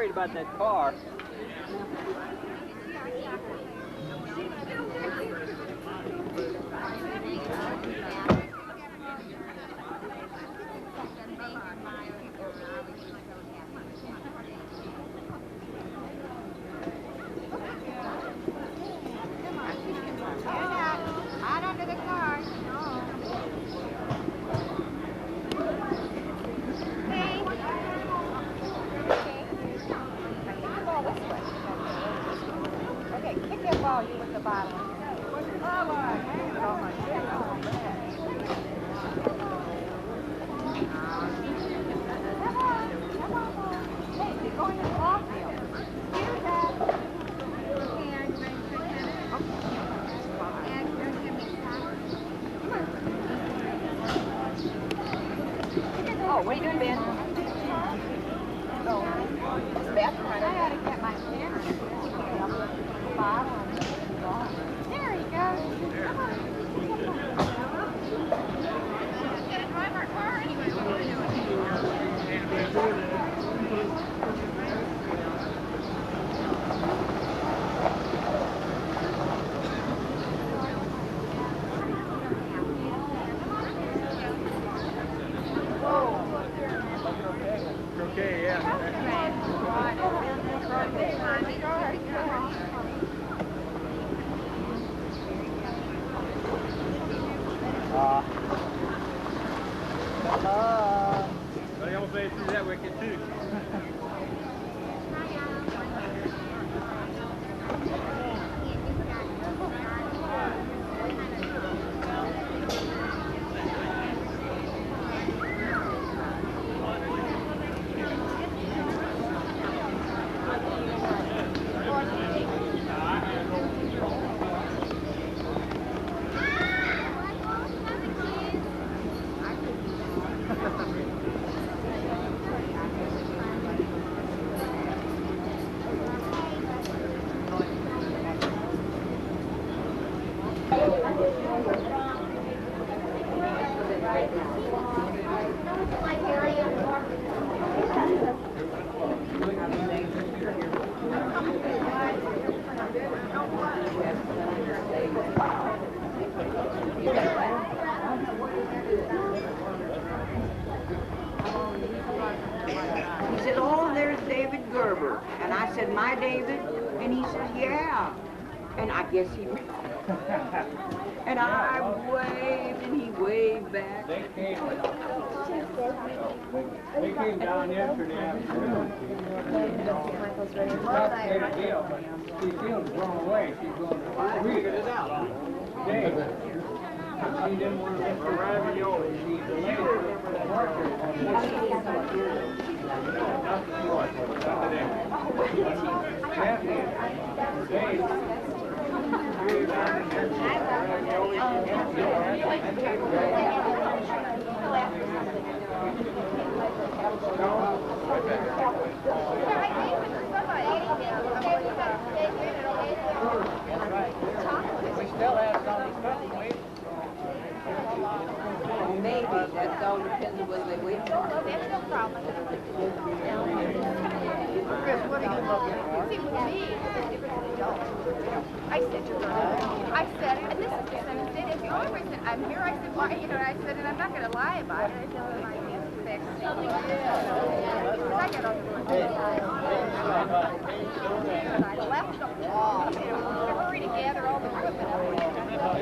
worried about that car. Out under the car. No. Hey. Kick the ball this way. Okay, kick that ball you with the bottle. Come on. Hey, you're going to the ball field. Here's that. Oh, what are you doing, Ben? No. It's the bathroom. I gotta get my camera. There he goes. Come on. Gonna drive our car anyway. What are we doing? Okay, yeah. Well, you almost made it through that wicket, too. He said, oh, there's David Gerber. And I said, my David? And he said, yeah. And I guess he and I waved and he waved back. They came down yesterday afternoon. Not a big deal, but she feels blown away. She's going to figured it out today. She didn't want to miss the ravioli. She delayed the portrait. We still have some stuff waiting. Maybe, that all depends on whether they wait. That's no problem. Chris, what are you looking for? See, with me, it's a different adult. I said to her, I said, and this is the sentence, and if the only reason I'm here, I said, why, you know, I said, and I'm not going to lie about it. I said, well, my kids are back. Because I got all the work. And I left them. You know, to hurry to gather all the equipment. But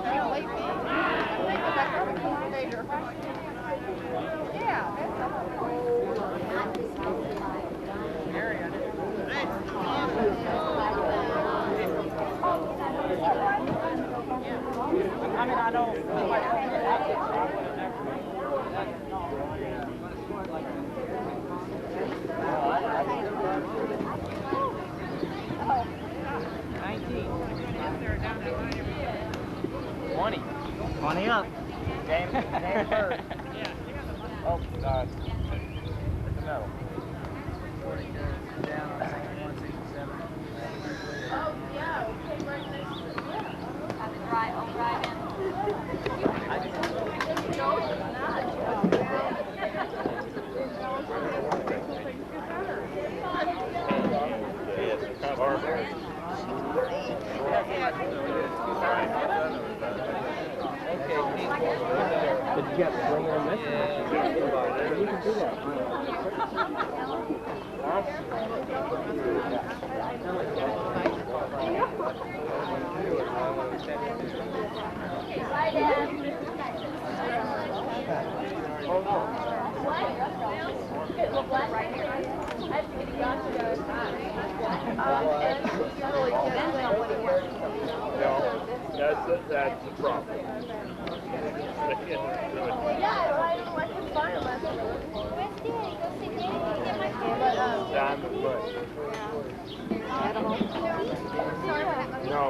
you know, leave me. Because I heard a cultivator. Yeah, that's I mean, I know. Money up. James first. Oh, God. No. Down on 6167. Oh, yeah, okay, right next to it. I'll drive in. No, it's not. But you got swinging and missing. Yeah. You can do that. Bye, Dad. That's the problem. Diamond Bush. No.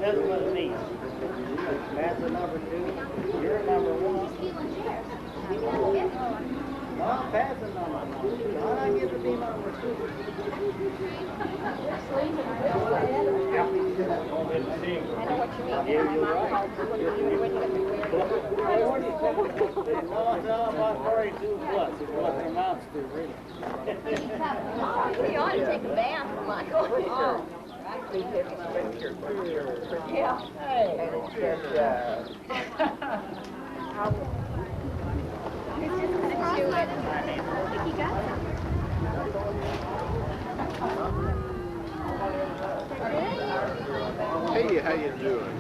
That's what it means. That's the number 2. You're number 1. Well, pass the number 1. Why not give it the number 2? Yeah, you're right. No, about 42 plus is what it amounts to, really. You ought to take a bath, Michael. Yeah. And it's just, It's just gonna do it. I think he got some. Hey, how you doing?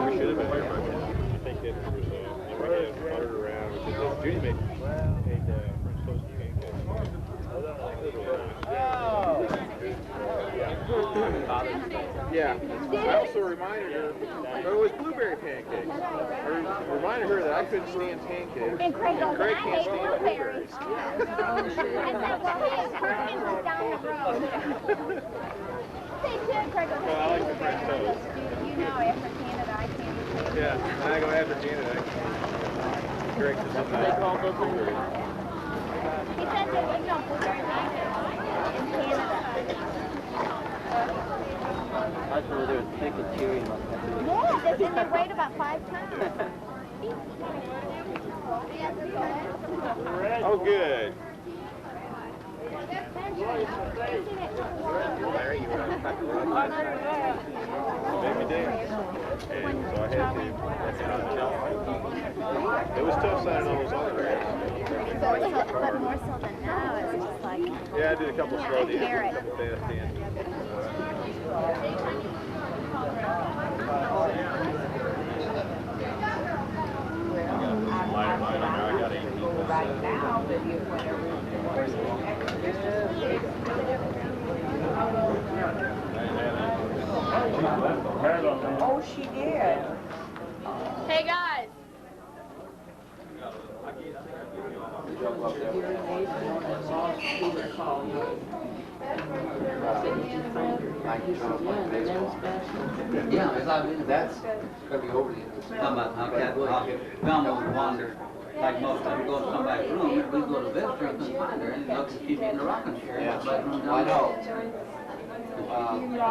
We should have been here, I think it was, you might have wandered around, because Judy made French toast and pancakes. Yeah. I also reminded her, it was blueberry pancakes. I reminded her that I couldn't stand pancakes. And Craig goes, Craig I can't hate stand blueberries. blueberries. I said, well, hey, Perkins is down the road. Say, too, Craig goes, Well, I like the French I toast. go, you know, after Canada, I can't eat blueberries. Yeah, and I go after Canada. Greg says sometimes. He said there was no blueberry pancakes in Canada. I thought they were thick and chewy. Yes, and they weighed about 5 pounds. Oh, good. Larry, you were on the baby day. And so I had to. It was tough signing all those autographs. But more so than now, it's just like... Yeah, I did a couple slow dances, a couple fast dances. I got 8 people. Right now, but you Oh, she did. Hey, guys. Yeah, that's gonna be over the Velma would wander. Like most of them go to somebody's room, we go to visitor and couldn't find her, and look, she's in the rocking chair. Yeah, Room I down know.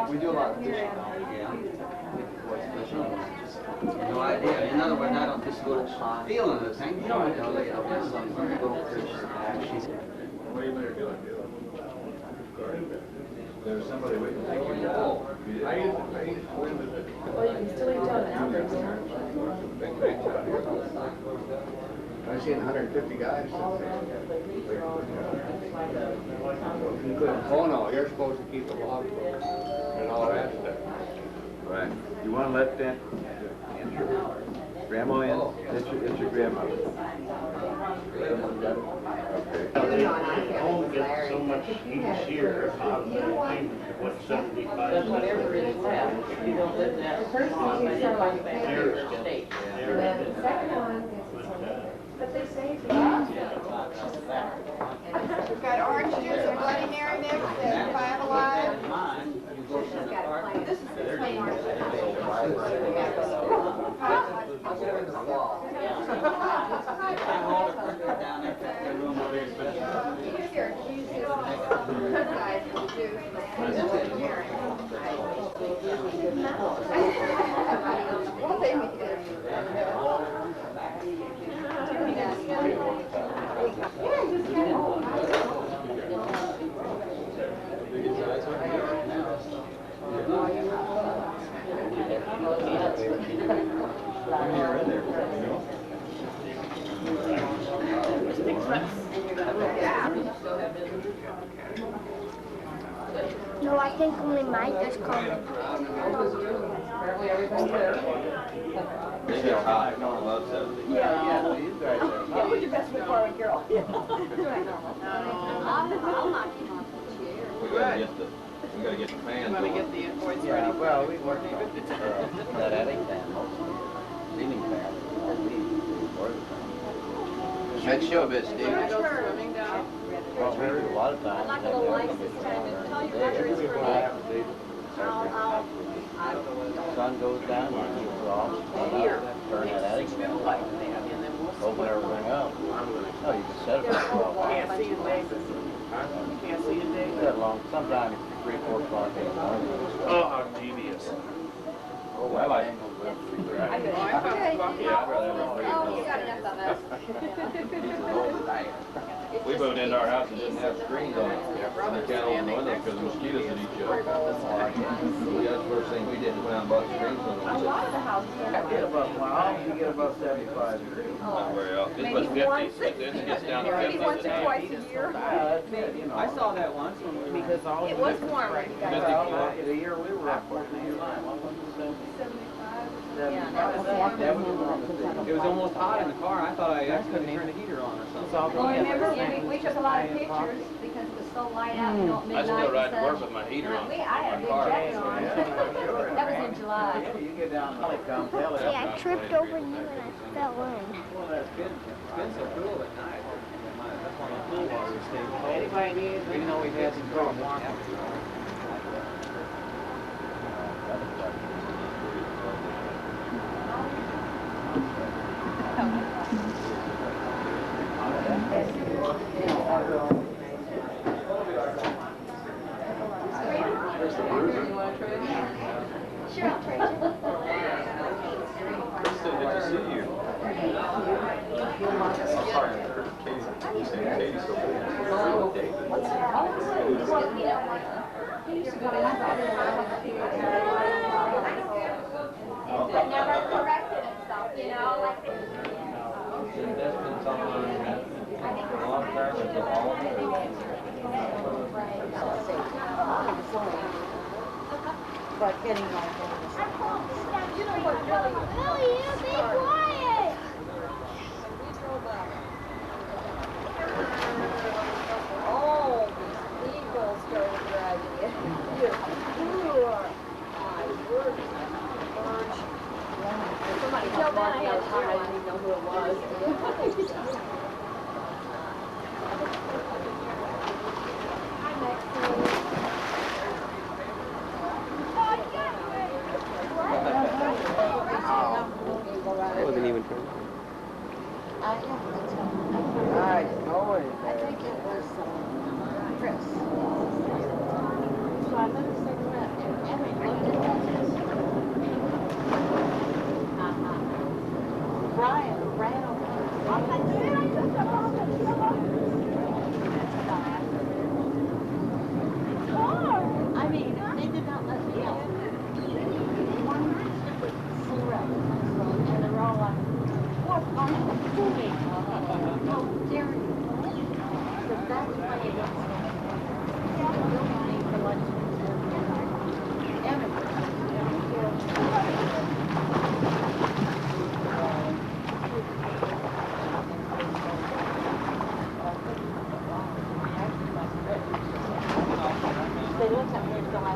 We do a lot of fishing. Yeah. No idea. In other words, I don't just go to feeling the thing. You don't know, they don't do something. What do you better do? There's somebody waiting for you. Well, you can still eat down now, there's Big banks out here. I've seen 150 guys. Oh no, you're supposed to keep a log book and all that stuff. Right. You want to let that grandma in? It's your grandmother. Okay. They only get so much each year out of what, 75? That's whatever is left. If you don't live that long, then you come back to your state. The second one gets its own, but they say if you We've got orange juice and Bloody Mary mix and 5 Alive. This is the plain orange juice. Well, they make it. think only Mike is coming. Apparently everything's there. They get hot. I love 70. Yeah, you guys are. Yeah, put your best foot forward, girl. We gotta get the fans. Want to get the invoice ready? Well, we worked on that attic fan, ceiling fan. Next show, bitch, dude. Well, we do a lot of times. I'd like a little lights this time. Tell your brother it's free. Sun goes down, you keep it off. Turn that attic fan. Open everything up. Oh, you can set it for 12 hours. Can't see it, Dave. Can't see it, Dave. That long, sometimes 3, 4 o'clock in the morning. Oh, how devious. Oh, I like. Okay. Yeah, I'd rather have Oh, you got enough of us. We moved into our house and didn't have screens on it. We can't open the windows because the mosquitoes would eat you up. That's the first thing we did, we went out and bought screens on A them. lot of the houses You get above 75 degrees. Not very often. It was 50, so it gets down to 50 maybe once or today. twice a year. I saw that once because all It was warm when you guys well, were the year we were up, what was the time? What was the 75? It was almost hot in the car. I thought I couldn't turn the heater on or something. Well, remember, we took a lot of pictures because it was so light out, you know, at I midnight. still ride to and work such. with my heater on. I had a big jacket on. That was in July. You get down Honeycomb, tell it. Yeah, I tripped over you and I fell in. Well, that's good. It's been so cool at night. That's why my pool water stayed cold. Anybody need anything? Even though we've had some cold warm. Sure, I'll trade you. Still good to see you. I'm sorry, Katie's so big. He used to go to never corrected himself, you know, like. That's been something a long time ago. But getting like You know what really? Billy, you be quiet! Oh, these eagles started driving it. My word. Somebody tell that I had time, I didn't even know who it was. Hi, Maxine. It wasn't even turned on. I think it was Chris. So I lit a cigarette and Emmy looked at that. Brian ran over. I mean, they did not let me out. One stupid cigarette, and they were all like, what are you doing? How dare you? But that's why it is. For lunch. They looked at me and so I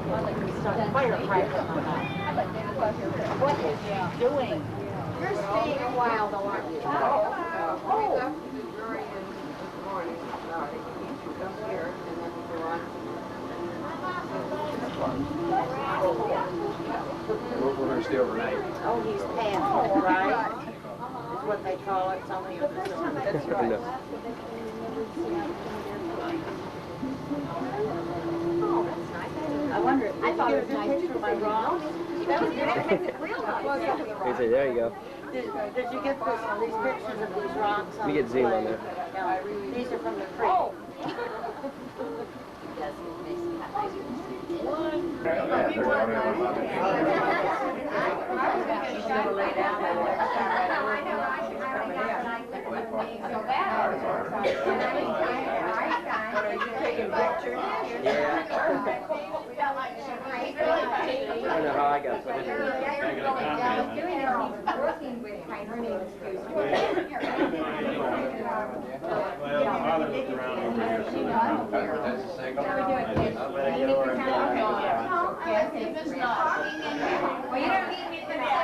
started firecrackers. What is she doing? You're staying a while though, aren't you? We're going to stay overnight. Oh, he's paying, right? Is what they call it, something of the sort. That's right. No. I wonder, did you get a good picture of my rocks? That was good. That makes it real nice. He said, there you go. Did you get these pictures of these rocks? Let me get zoom on there. Yeah, these are from the creek. Oh. Are you taking pictures? Yeah. I know how I got put in there. Working with her name is Well, Father looked around over here, so That's the second. Well, you don't need me for that.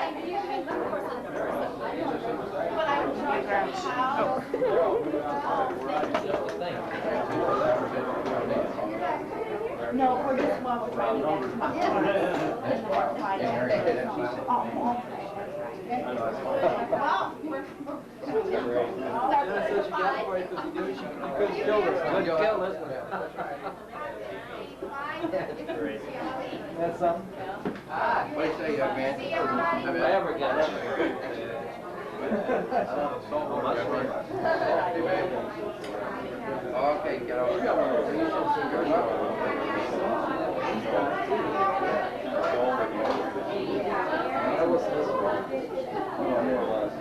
No, we're just one with That's something. What do you say, young man? See everybody? If I ever get it. Okay, get over. That was this one. More or less,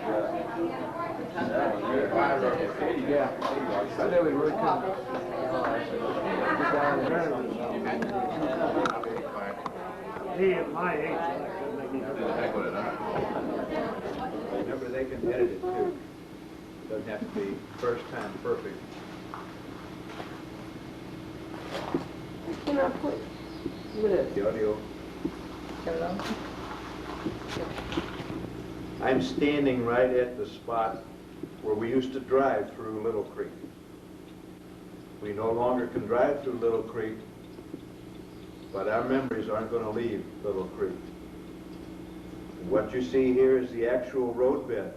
yeah. I know we really couldn't. He, at my age, I couldn't make any Remember, they can edit it too. Doesn't have to be first time perfect. Can I put The audio. I'm standing right at the spot where we used to drive through Little Creek. We no longer can drive through Little Creek, but our memories aren't going to leave Little Creek. What you see here is the actual roadbed.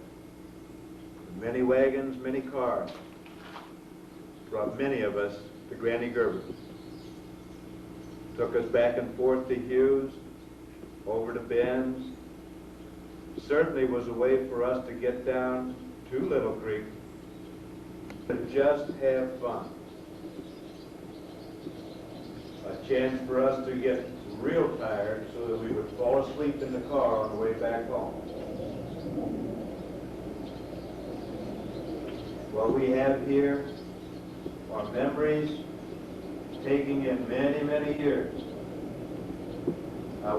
Many wagons, many cars brought many of us to Granny Gerber. Took us back and forth to Hughes, over to Ben's. Certainly was a way for us to get down to Little Creek to just have fun. A chance for us to get real tired so that we would fall asleep in the car on the way back home. What we have here are memories taking in many, many years.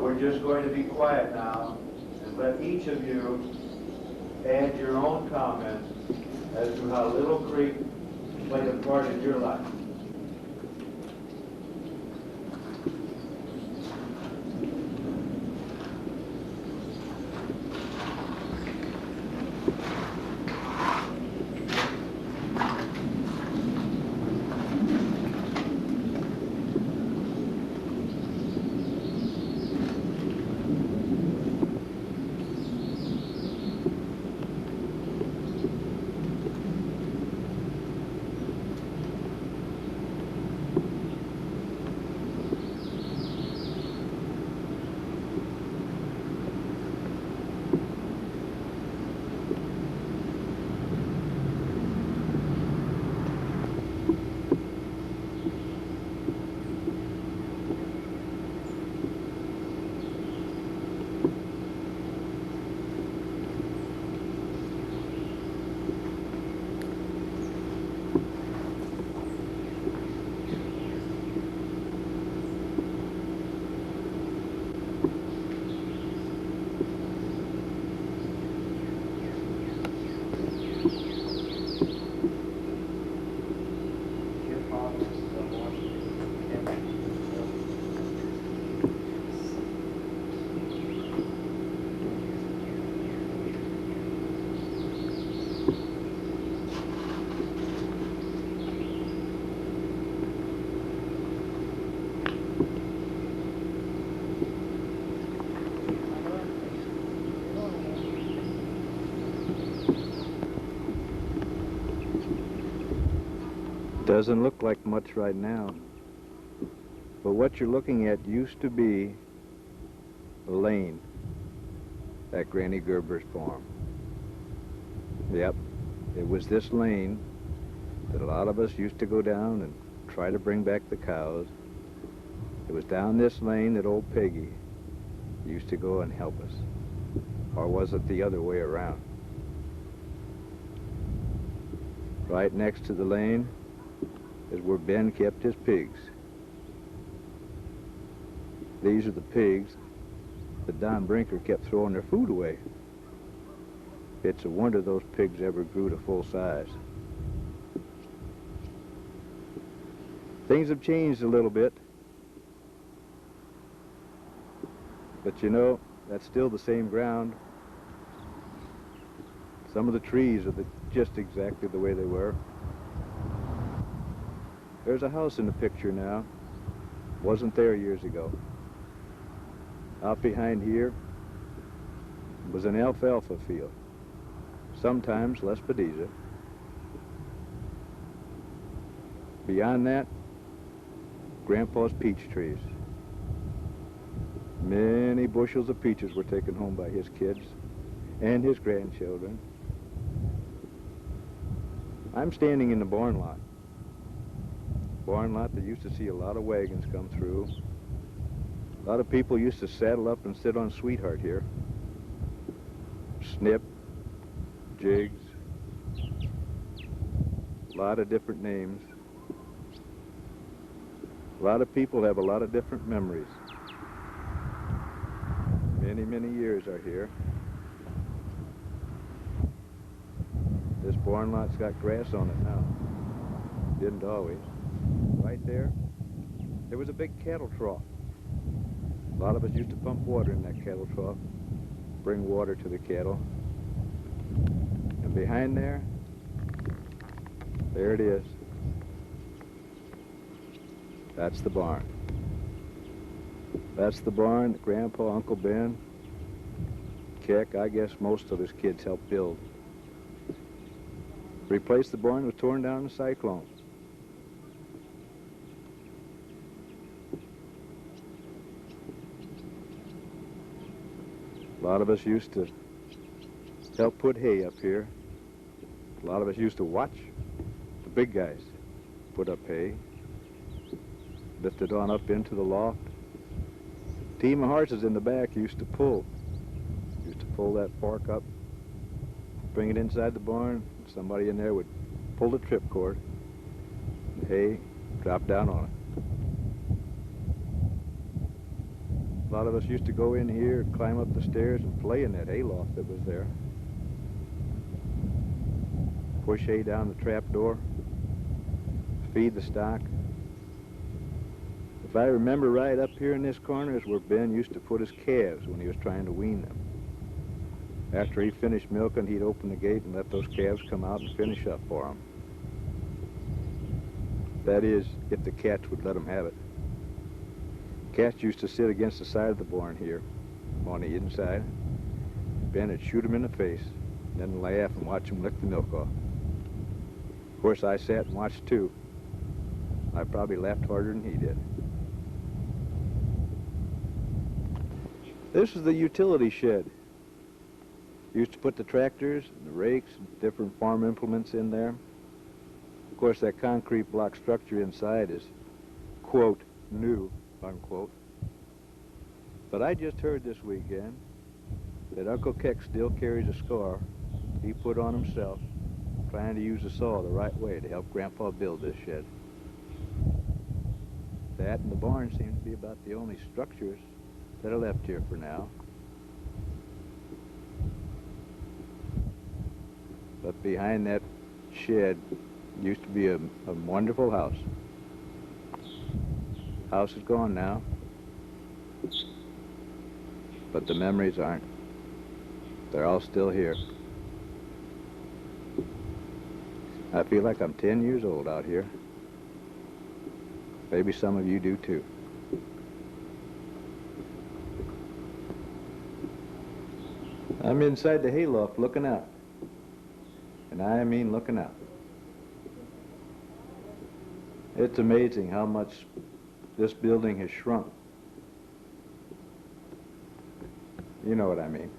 We're just going to be quiet now and let each of you add your own comments as to how Little Creek played a part in your life. Doesn't look like much right now, but what you're looking at used to be a lane at Granny Gerber's farm. Yep, it was this lane that a lot of us used to go down and try to bring back the cows. It was down this lane that old Peggy used to go and help us. Or was it the other way around? Right next to the lane is where Ben kept his pigs. These are the pigs that Don Brinker kept throwing their food away. It's a wonder those pigs ever grew to full size. Things have changed a little bit. But you know, that's still the same ground. Some of the trees are just exactly the way they were. There's a house in the picture now. Wasn't there years ago. Out behind here was an alfalfa field. Sometimes less Beej-A. Beyond that, Grandpa's peach trees. Many bushels of peaches were taken home by his kids and his grandchildren. I'm standing in the barn lot. Barn lot that used to see a lot of wagons come through. A lot of people used to saddle up and sit on Sweetheart here. Snip, Jigs, a lot of different names. A lot of people have a lot of different memories. Many, many years are here. This barn lot's got grass on it now. Didn't always. Right there was a big cattle trough. A lot of us used to pump water in that cattle trough, bring water to the cattle. And behind there it is. That's the barn. That's the barn that Grandpa, Uncle Ben, Keck, I guess most of his kids helped build. Replaced the barn was torn down in a cyclone. A lot of us used to help put hay up here. A lot of us used to watch the big guys put up hay, lift it on up into the loft. Team of horses in the back used to pull that fork up, bring it inside the barn. Somebody in there would pull the trip cord. The hay dropped down on it. A lot of us used to go in here, climb up the stairs, and play in that hay loft that was there. Push hay down the trap door, feed the stock. If I remember right, up here in this corner is where Ben used to put his calves when he was trying to wean them. After he finished milking, he'd open the gate and let those calves come out and finish up for him. That is, if the cats would let him have it. Cats used to sit against the side of the barn here, on the inside. Ben would shoot them in the face, and then laugh and watch them lick the milk off. Of course, I sat and watched too. I probably laughed harder than he did. This is the utility shed. Used to put the tractors and the rakes and different farm implements in there. Of course, that concrete block structure inside is, quote, new, unquote. But I just heard this weekend that Uncle Keck still carries a scar he put on himself trying to use the saw the right way to help Grandpa build this shed. That and the barn seem to be about the only structures that are left here for now. But behind that shed used to be a wonderful house. House is gone now, but the memories aren't. They're all still here. I feel like I'm 10 years old out here. Maybe some of you do too. I'm inside the hayloft looking out. And I mean looking out. It's amazing how much this building has shrunk. You know what I mean.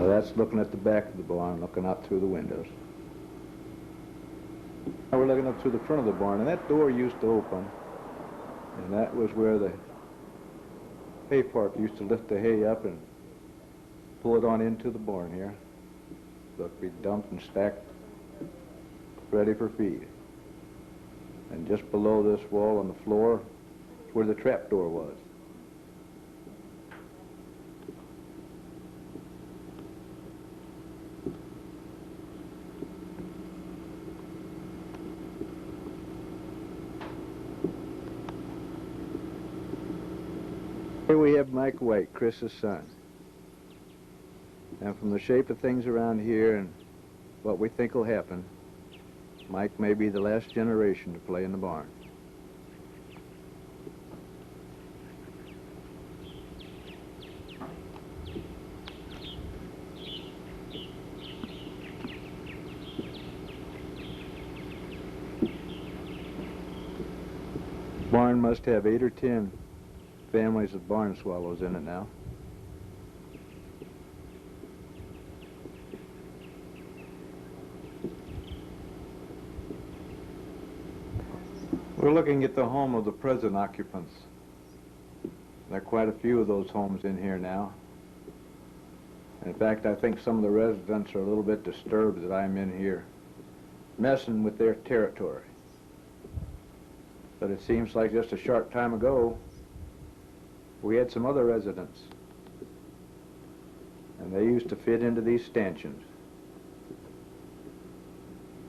That's looking at the back of the barn, looking out through the windows. we're looking up through the front of the barn, and that door used to open, and that was where the hay park used to lift the hay up and pull it on into the barn here. So it'd be dumped and stacked, ready for feed. And just below this wall on the floor is where the trap door was. Here we have Mike White, Chris's son. And from the shape of things around here and what we think will happen, Mike may be the last generation to play in the barn. Barn must have 8 or 10 families of barn swallows in it now. We're looking at the home of the present occupants. There are quite a few of those homes in here now. In fact, I think some of the residents are a little bit disturbed that I'm in here, messing with their territory. But it seems like just a short time ago, we had some other residents, and they used to fit into these stanchions.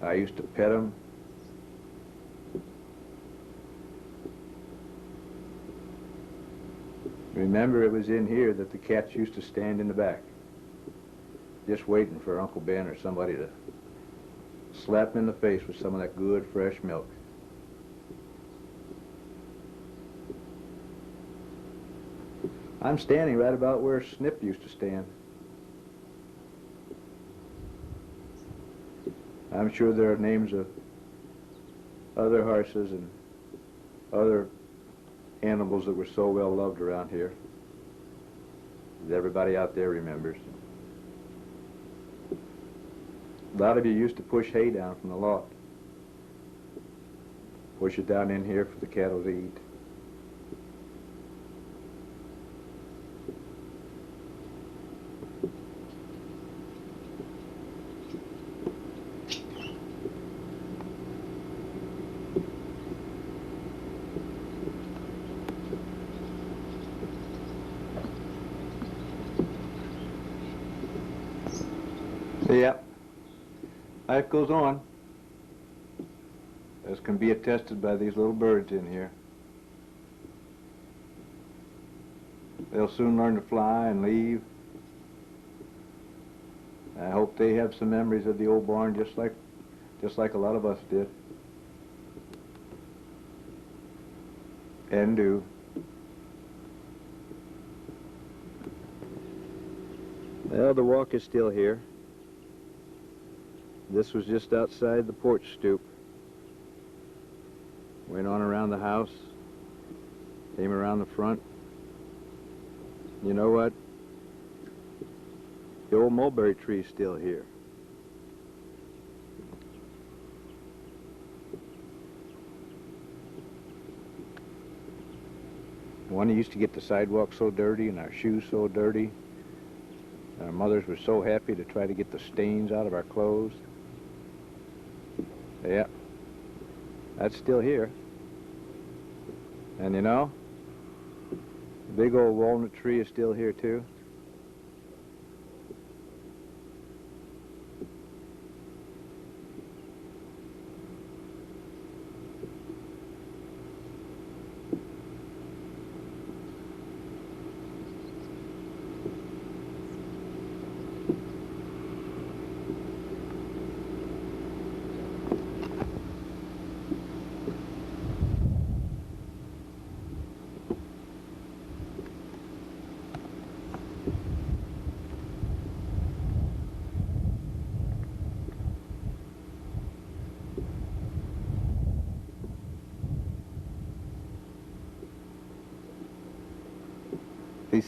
I used to pet them. Remember, it was in here that the cats used to stand in the back, just waiting for Uncle Ben or somebody to slap them in the face with some of that good, fresh milk. I'm standing right about where Snip used to stand. I'm sure there are names of other horses and other animals that were so well loved around here that everybody out there remembers. A lot of you used to push hay down from the lot. Push it down in here for the cattle to eat. Yep. Life goes on, as can be attested by these little birds in here. They'll soon learn to fly and leave. I hope they have some memories of the old barn just like a lot of us did. And do. Well, the walk is still here. This was just outside the porch stoop. Went on around the house, came around the front. You know what? The old mulberry tree's still here. One used to get the sidewalk so dirty and our shoes so dirty. Our mothers were so happy to try to get the stains out of our clothes. Yeah, that's still here. And you know, the big old walnut tree is still here too.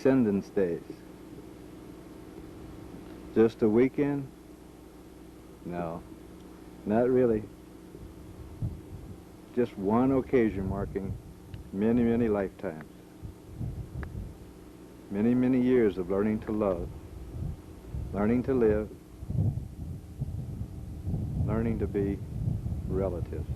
Descendants Days. Just a weekend? No, not really. just one occasion marking many, many lifetimes. Many, many years of learning to love, learning to live, learning to be relatives.